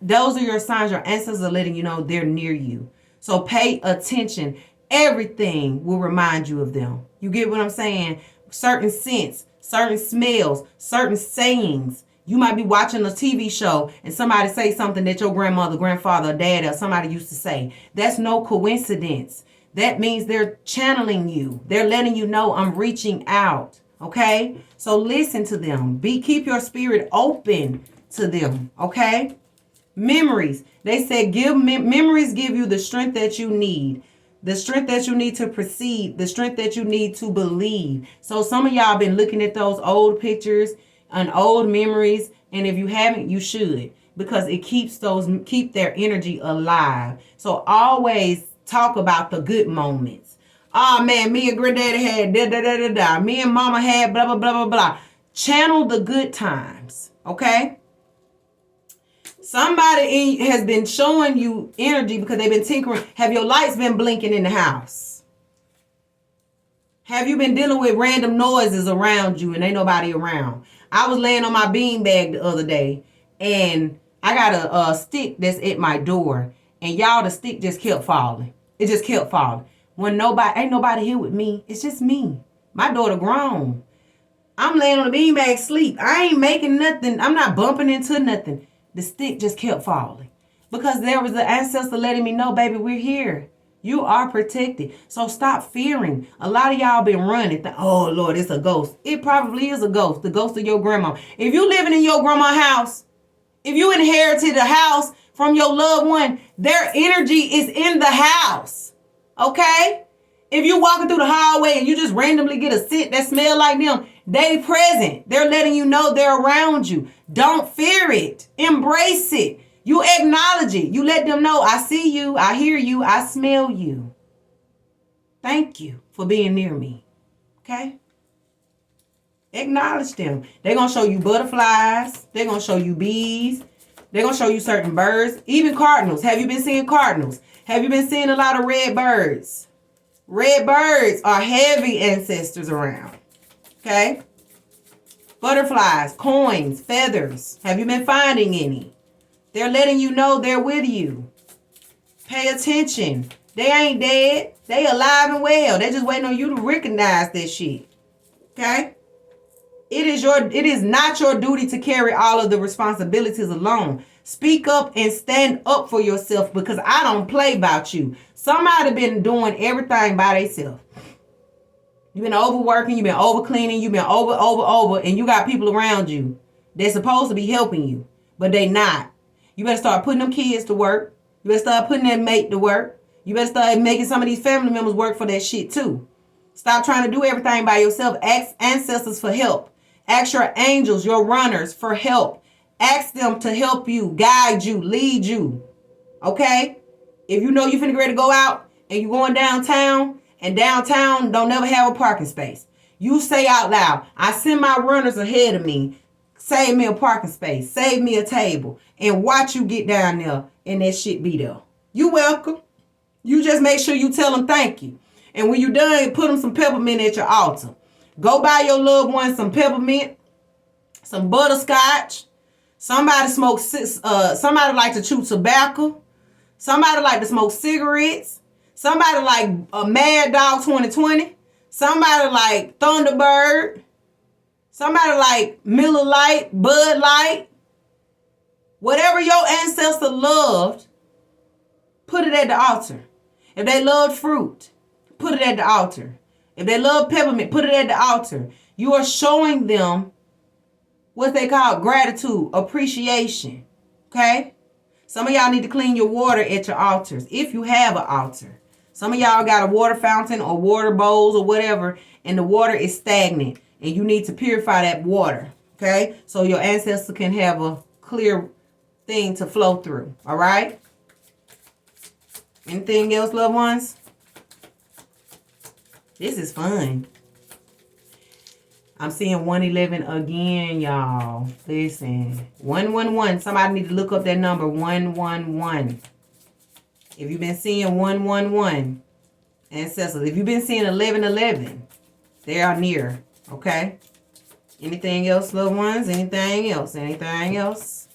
Those are your signs. Your ancestors are letting you know they're near you. So pay attention. Everything will remind you of them. You get what I'm saying? Certain scents, certain smells, certain sayings. You might be watching a TV show and somebody say something that your grandmother, grandfather, dad, or somebody used to say. That's no coincidence. That means they're channeling you. They're letting you know I'm reaching out. Okay? So listen to them. Keep your spirit open to them. Okay? Memories. They said memories give you the strength that you need. The strength that you need to proceed. The strength that you need to believe. So some of y'all been looking at those old pictures and old memories. And if you haven't, you should. Because it keep their energy alive. So always talk about the good moments. Oh man, me and granddaddy had da da da da da. Me and mama had blah blah blah blah blah. Channel the good times. Okay? Somebody has been showing you energy because they've been tinkering. Have your lights been blinking in the house? Have you been dealing with random noises around you and ain't nobody around? I was laying on my beanbag the other day and I got a stick that's at my door. And y'all, the stick just kept falling. It just kept falling. Ain't nobody here with me. It's just me. My daughter grown. I'm laying on the beanbag sleep. I ain't making nothing. I'm not bumping into nothing. The stick just kept falling. Because there was an ancestor letting me know, baby, we're here. You are protected. So stop fearing. A lot of y'all been running. Oh, Lord, it's a ghost. It probably is a ghost. The ghost of your grandma. If you living in your grandma's house, if you inherited a house from your loved one, their energy is in the house. Okay? If you walking through the hallway and you just randomly get a scent that smell like them, they present. They're letting you know they're around you. Don't fear it. Embrace it. You acknowledge it. You let them know, I see you, I hear you, I smell you. Thank you for being near me. Okay? Acknowledge them. They're going to show you butterflies. They're going to show you bees. They're going to show you certain birds. Even cardinals. Have you been seeing cardinals? Have you been seeing a lot of red birds? Red birds are heavy ancestors around. Okay? Butterflies, coins, feathers. Have you been finding any? They're letting you know they're with you. Pay attention. They ain't dead. They alive and well. They're just waiting on you to recognize this shit. Okay? It is not your duty to carry all of the responsibilities alone. Speak up and stand up for yourself because I don't play about you. Somebody been doing everything by themselves. You've been overworking, you've been overcleaning, you've been over, and you got people around you that's supposed to be helping you, but they not. You better start putting them kids to work. You better start putting that mate to work. You better start making some of these family members work for that shit too. Stop trying to do everything by yourself. Ask ancestors for help. Ask your angels, your runners for help. Ask them to help you, guide you, lead you. Okay? If you know you're finna get ready to go out and you're going downtown, and downtown don't never have a parking space, you say out loud, I send my runners ahead of me. Save me a parking space. Save me a table. And watch you get down there and that shit be there. You welcome. You just make sure you tell them thank you. And when you're done, put them some peppermint at your altar. Go buy your loved one some peppermint, some butterscotch. Somebody somebody like to chew tobacco. Somebody like to smoke cigarettes. Somebody like a Mad Dog 2020. Somebody like Thunderbird. Somebody like Miller Lite, Bud Light. Whatever your ancestor loved, put it at the altar. If they loved fruit, put it at the altar. If they love peppermint, put it at the altar. You are showing them what they call gratitude, appreciation. Okay? Some of y'all need to clean your water at your altars, if you have an altar. Some of y'all got a water fountain or water bowls or whatever, and the water is stagnant, and you need to purify that water. Okay? So your ancestor can have a clear thing to flow through. All right? Anything else, loved ones? This is fun. I'm seeing 111 again, y'all. Listen. 111. Somebody need to look up that number. 111. If you've been seeing 111, ancestors. If you've been seeing 1111, they are near. Okay? Anything else, loved ones? Anything else? Anything else?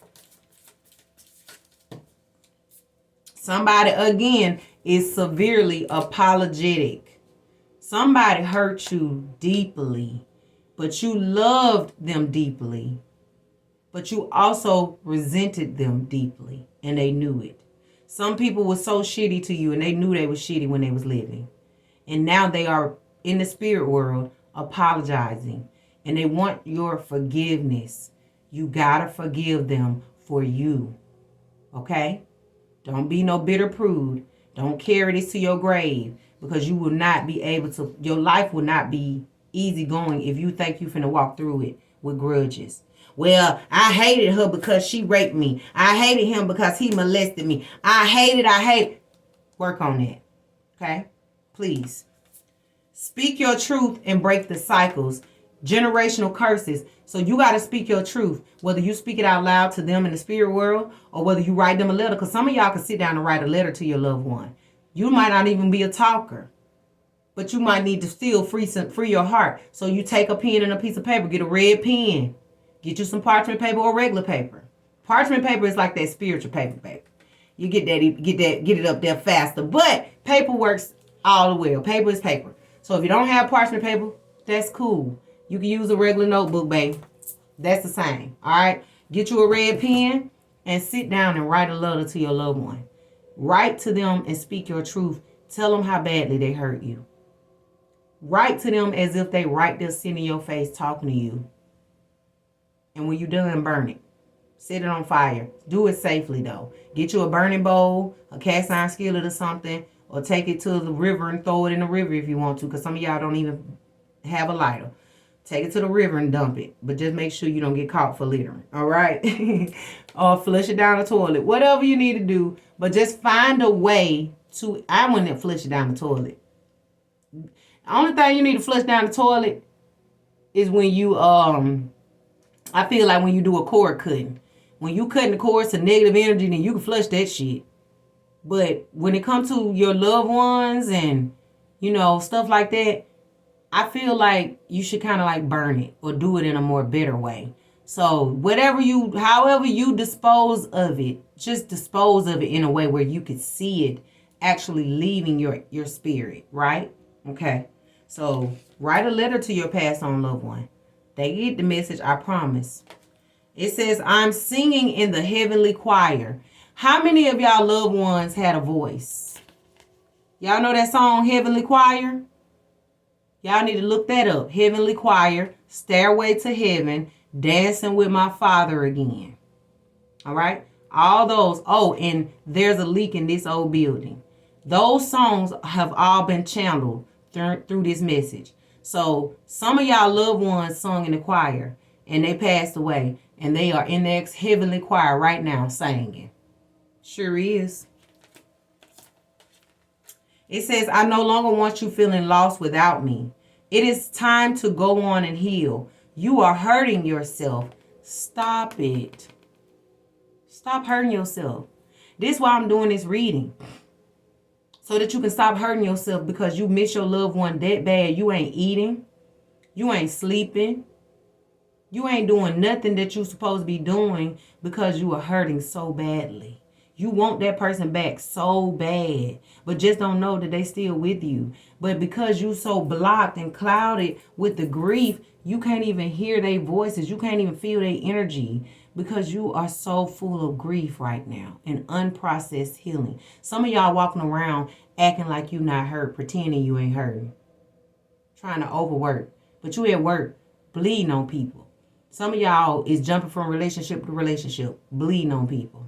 Somebody, again, is severely apologetic. Somebody hurt you deeply, but you loved them deeply. But you also resented them deeply, and they knew it. Some people were so shitty to you, and they knew they were shitty when they was living. And now they are in the spirit world apologizing, and they want your forgiveness. You gotta forgive them for you. Okay? Don't be no bitter prude. Don't carry this to your grave, because you will not be able to, your life will not be easy going if you think you finna walk through it with grudges. Well, I hated her because she raped me. I hated him because he molested me. I hate. Work on that. Okay? Please. Speak your truth and break the cycles. Generational curses. So you got to speak your truth, whether you speak it out loud to them in the spirit world or whether you write them a letter. Because some of y'all can sit down and write a letter to your loved one. You might not even be a talker, but you might need to still free your heart. So you take a pen and a piece of paper, get a red pen, get you some parchment paper or regular paper. Parchment paper is like that spiritual paper, baby. You get it up there faster. But paper works all the way. Paper is paper. So if you don't have parchment paper, that's cool. You can use a regular notebook, baby. That's the same. All right? Get you a red pen and sit down and write a letter to your loved one. Write to them and speak your truth. Tell them how badly they hurt you. Write to them as if they right there sitting in your face talking to you. And when you're done, burn it. Set it on fire. Do it safely, though. Get you a burning bowl, a cast iron skillet or something, or take it to the river and throw it in the river if you want to, because some of y'all don't even have a lighter. Take it to the river and dump it. But just make sure you don't get caught for littering. All right? Or flush it down the toilet. Whatever you need to do. But just find a way to... I wouldn't flush it down the toilet. The only thing you need to flush down the toilet is when you... I feel like when you do a cord cutting. When you cutting the cords to negative energy, then you can flush that shit. But when it comes to your loved ones and, you know, stuff like that, I feel like you should kind of like burn it or do it in a more better way. So however you dispose of it, just dispose of it in a way where you could see it actually leaving your spirit, right? Okay. So write a letter to your passed on loved one. They get the message, I promise. It says, I'm singing in the heavenly choir. How many of y'all loved ones had a voice? Y'all know that song, Heavenly Choir? Y'all need to look that up. Heavenly Choir, Stairway to Heaven, Dancing with My Father Again. All right? All those. Oh, and there's a leak in this old building. Those songs have all been channeled through this message. So some of y'all loved ones sung in the choir and they passed away, and they are in the heavenly choir right now singing. Sure is. It says, I no longer want you feeling lost without me. It is time to go on and heal. You are hurting yourself. Stop it. Stop hurting yourself. This is why I'm doing this reading. So that you can stop hurting yourself, because you miss your loved one that bad. You ain't eating. You ain't sleeping. You ain't doing nothing that you're supposed to be doing because you are hurting so badly. You want that person back so bad, but just don't know that they still with you. But because you so blocked and clouded with the grief, you can't even hear their voices. You can't even feel their energy because you are so full of grief right now and unprocessed healing. Some of y'all walking around acting like you not hurt, pretending you ain't hurting, trying to overwork, but you at work bleeding on people. Some of y'all is jumping from relationship to relationship, bleeding on people.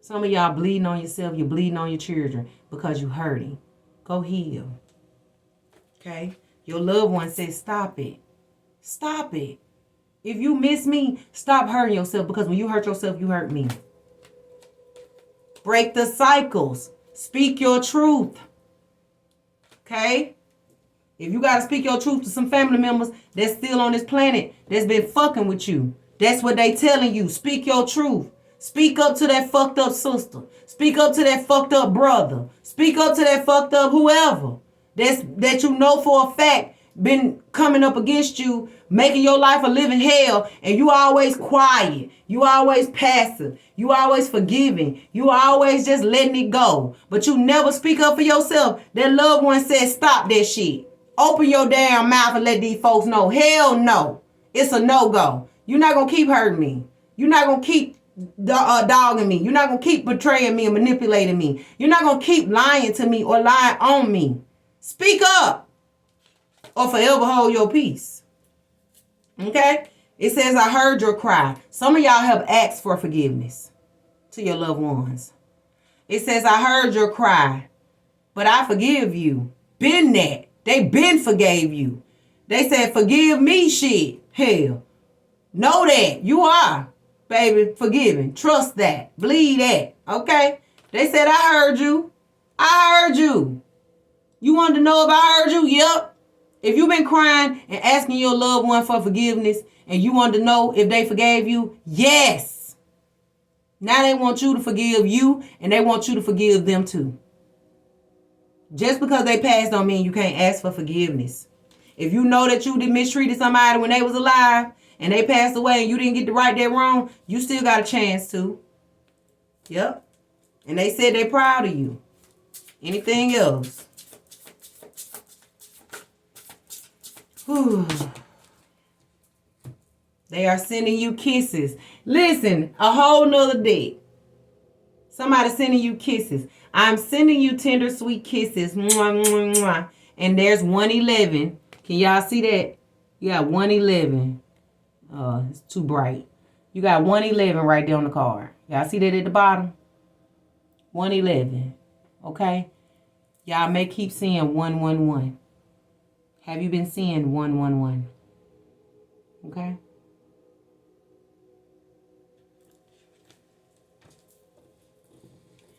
Some of y'all bleeding on yourself. You're bleeding on your children because you're hurting. Go heal. Okay? Your loved one says, stop it. Stop it. If you miss me, stop hurting yourself, because when you hurt yourself, you hurt me. Break the cycles. Speak your truth. Okay? If you got to speak your truth to some family members that's still on this planet, that's been fucking with you, that's what they telling you. Speak your truth. Speak up to that fucked up sister. Speak up to that fucked up brother. Speak up to that fucked up whoever that you know for a fact been coming up against you, making your life a living hell, and you always quiet. You always passive. You always forgiving. You always just letting it go. But you never speak up for yourself. That loved one said, stop that shit. Open your damn mouth and let these folks know. Hell no. It's a no-go. You're not going to keep hurting me. You're not going to keep dogging me. You're not going to keep betraying me and manipulating me. You're not going to keep lying to me or lying on me. Speak up or forever hold your peace. Okay? It says, I heard your cry. Some of y'all have asked for forgiveness to your loved ones. It says, I heard your cry, but I forgive you. Been that. They been forgave you. They said, forgive me, shit. Hell. Know that. You are, baby, forgiven. Trust that. Believe that. Okay? They said, I heard you. I heard you. You wanted to know if I heard you? Yep. If you've been crying and asking your loved one for forgiveness and you wanted to know if they forgave you, yes. Now they want you to forgive you, and they want you to forgive them too. Just because they passed don't mean you can't ask for forgiveness. If you know that you did mistreated somebody when they was alive and they passed away and you didn't get to right that wrong, you still got a chance to. Yep. And they said they're proud of you. Anything else? Whew. They are sending you kisses. Listen, a whole nother day. Somebody sending you kisses. I'm sending you tender, sweet kisses. Mwah, mwah, mwah. And there's 111. Can y'all see that? You got 111. It's too bright. You got 111 right there on the card. Y'all see that at the bottom? 111. Okay? Y'all may keep seeing 111. Have you been seeing 111? Okay?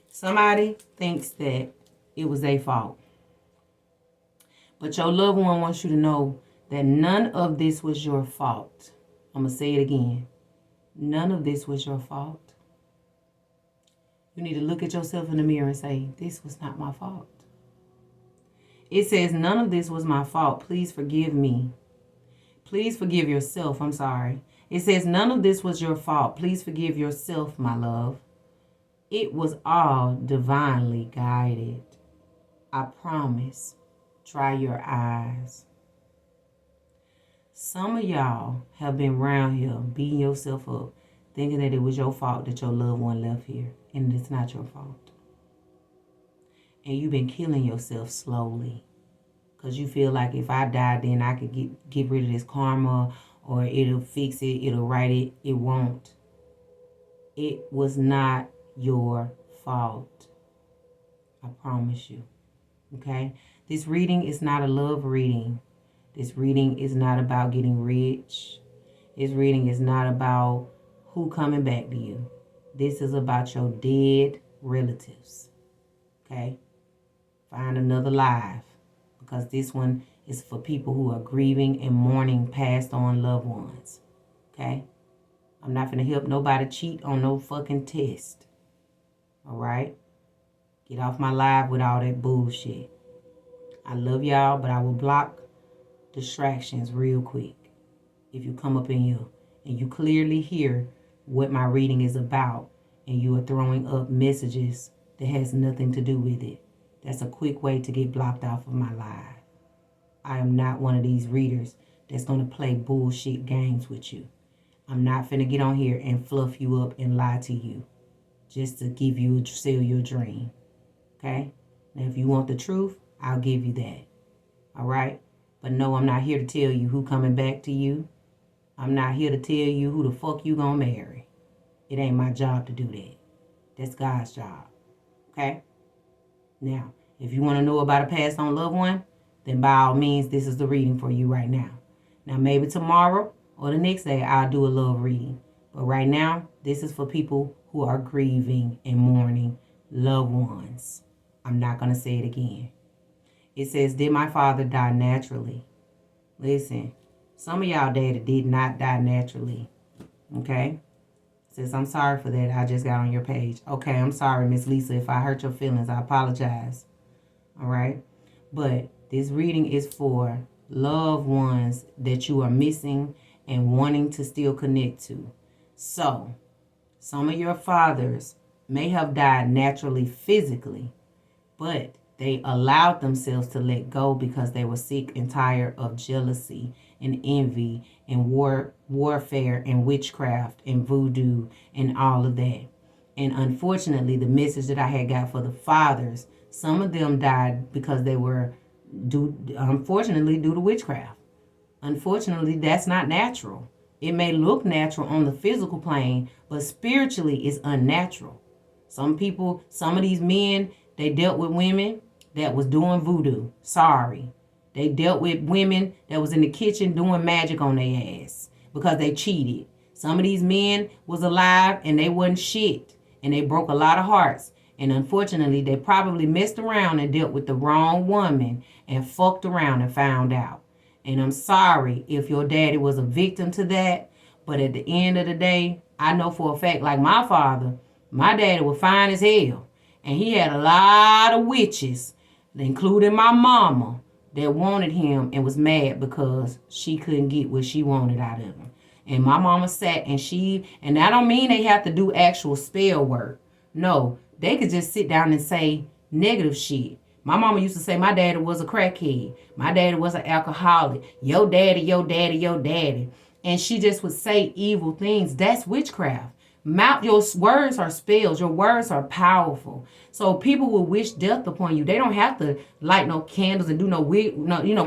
Somebody thinks that it was their fault. But your loved one wants you to know that none of this was your fault. I'm going to say it again. None of this was your fault. You need to look at yourself in the mirror and say, this was not my fault. It says, none of this was my fault. Please forgive me. Please forgive yourself. I'm sorry. It says, none of this was your fault. Please forgive yourself, my love. It was all divinely guided. I promise. Dry your eyes. Some of y'all have been around here beating yourself up, thinking that it was your fault that your loved one left here, and it's not your fault. And you've been killing yourself slowly because you feel like if I die, then I could get rid of this karma, or it'll fix it, it'll right it. It won't. It was not your fault. I promise you. Okay? This reading is not a love reading. This reading is not about getting rich. This reading is not about who coming back to you. This is about your dead relatives. Okay? Find another life, because this one is for people who are grieving and mourning passed on loved ones. Okay? I'm not gonna help nobody cheat on no fucking test. All right? Get off my live with all that bullshit. I love y'all, but I will block distractions real quick. If you come up in here and you clearly hear what my reading is about and you are throwing up messages that has nothing to do with it, that's a quick way to get blocked off of my live. I am not one of these readers that's going to play bullshit games with you. I'm not finna get on here and fluff you up and lie to you just to give you, sell your dream. Okay? Now, if you want the truth, I'll give you that. All right? But no, I'm not here to tell you who coming back to you. I'm not here to tell you who the fuck you gonna marry. It ain't my job to do that. That's God's job. Okay? Now, if you want to know about a passed on loved one, then by all means, this is the reading for you right now. Now, maybe tomorrow or the next day, I'll do a love reading. But right now, this is for people who are grieving and mourning loved ones. I'm not going to say it again. It says, did my father die naturally? Listen, some of y'all daddy did not die naturally. Okay? It says, I'm sorry for that. I just got on your page. Okay, I'm sorry, Miss Lisa. If I hurt your feelings, I apologize. All right? But this reading is for loved ones that you are missing and wanting to still connect to. So, some of your fathers may have died naturally physically, but they allowed themselves to let go because they were sick and tired of jealousy and envy and warfare and witchcraft and voodoo and all of that. And unfortunately, the message that I had got for the fathers, some of them died because they were, unfortunately, due to witchcraft. Unfortunately, that's not natural. It may look natural on the physical plane, but spiritually it's unnatural. Some people, some of these men, they dealt with women that was doing voodoo. Sorry. They dealt with women that was in the kitchen doing magic on their ass because they cheated. Some of these men was alive and they wasn't shit. And they broke a lot of hearts. And unfortunately, they probably messed around and dealt with the wrong woman and fucked around and found out. And I'm sorry if your daddy was a victim to that. But at the end of the day, I know for a fact, like my father, my daddy was fine as hell. And he had a lot of witches, including my mama, that wanted him and was mad because she couldn't get what she wanted out of him. And my mama sat and that don't mean they have to do actual spell work. No, they could just sit down and say negative shit. My mama used to say my daddy was a crackhead. My daddy was an alcoholic. Your daddy, your daddy, your daddy. And she just would say evil things. That's witchcraft. Your words are spells. Your words are powerful. So people will wish death upon you. They don't have to light no candles and do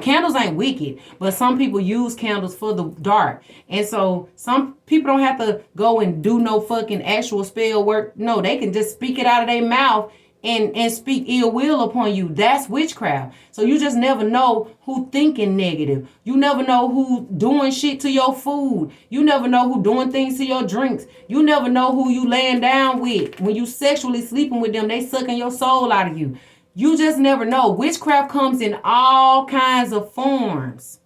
candles ain't wicked, but some people use candles for the dark. And so some people don't have to go and do no fucking actual spell work. No, they can just speak it out of their mouth and speak ill will upon you. That's witchcraft. So you just never know who thinking negative. You never know who doing shit to your food. You never know who doing things to your drinks. You never know who you laying down with. When you sexually sleeping with them, they sucking your soul out of you. You just never know. Witchcraft comes in all kinds of forms.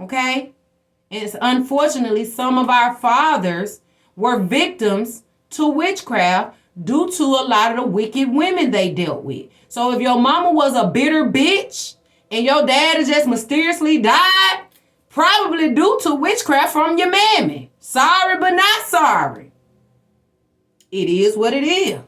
Okay? And it's unfortunately, some of our fathers were victims to witchcraft due to a lot of the wicked women they dealt with. So if your mama was a bitter bitch and your dad just mysteriously died, probably due to witchcraft from your mammy. Sorry, but not sorry. It is what it is.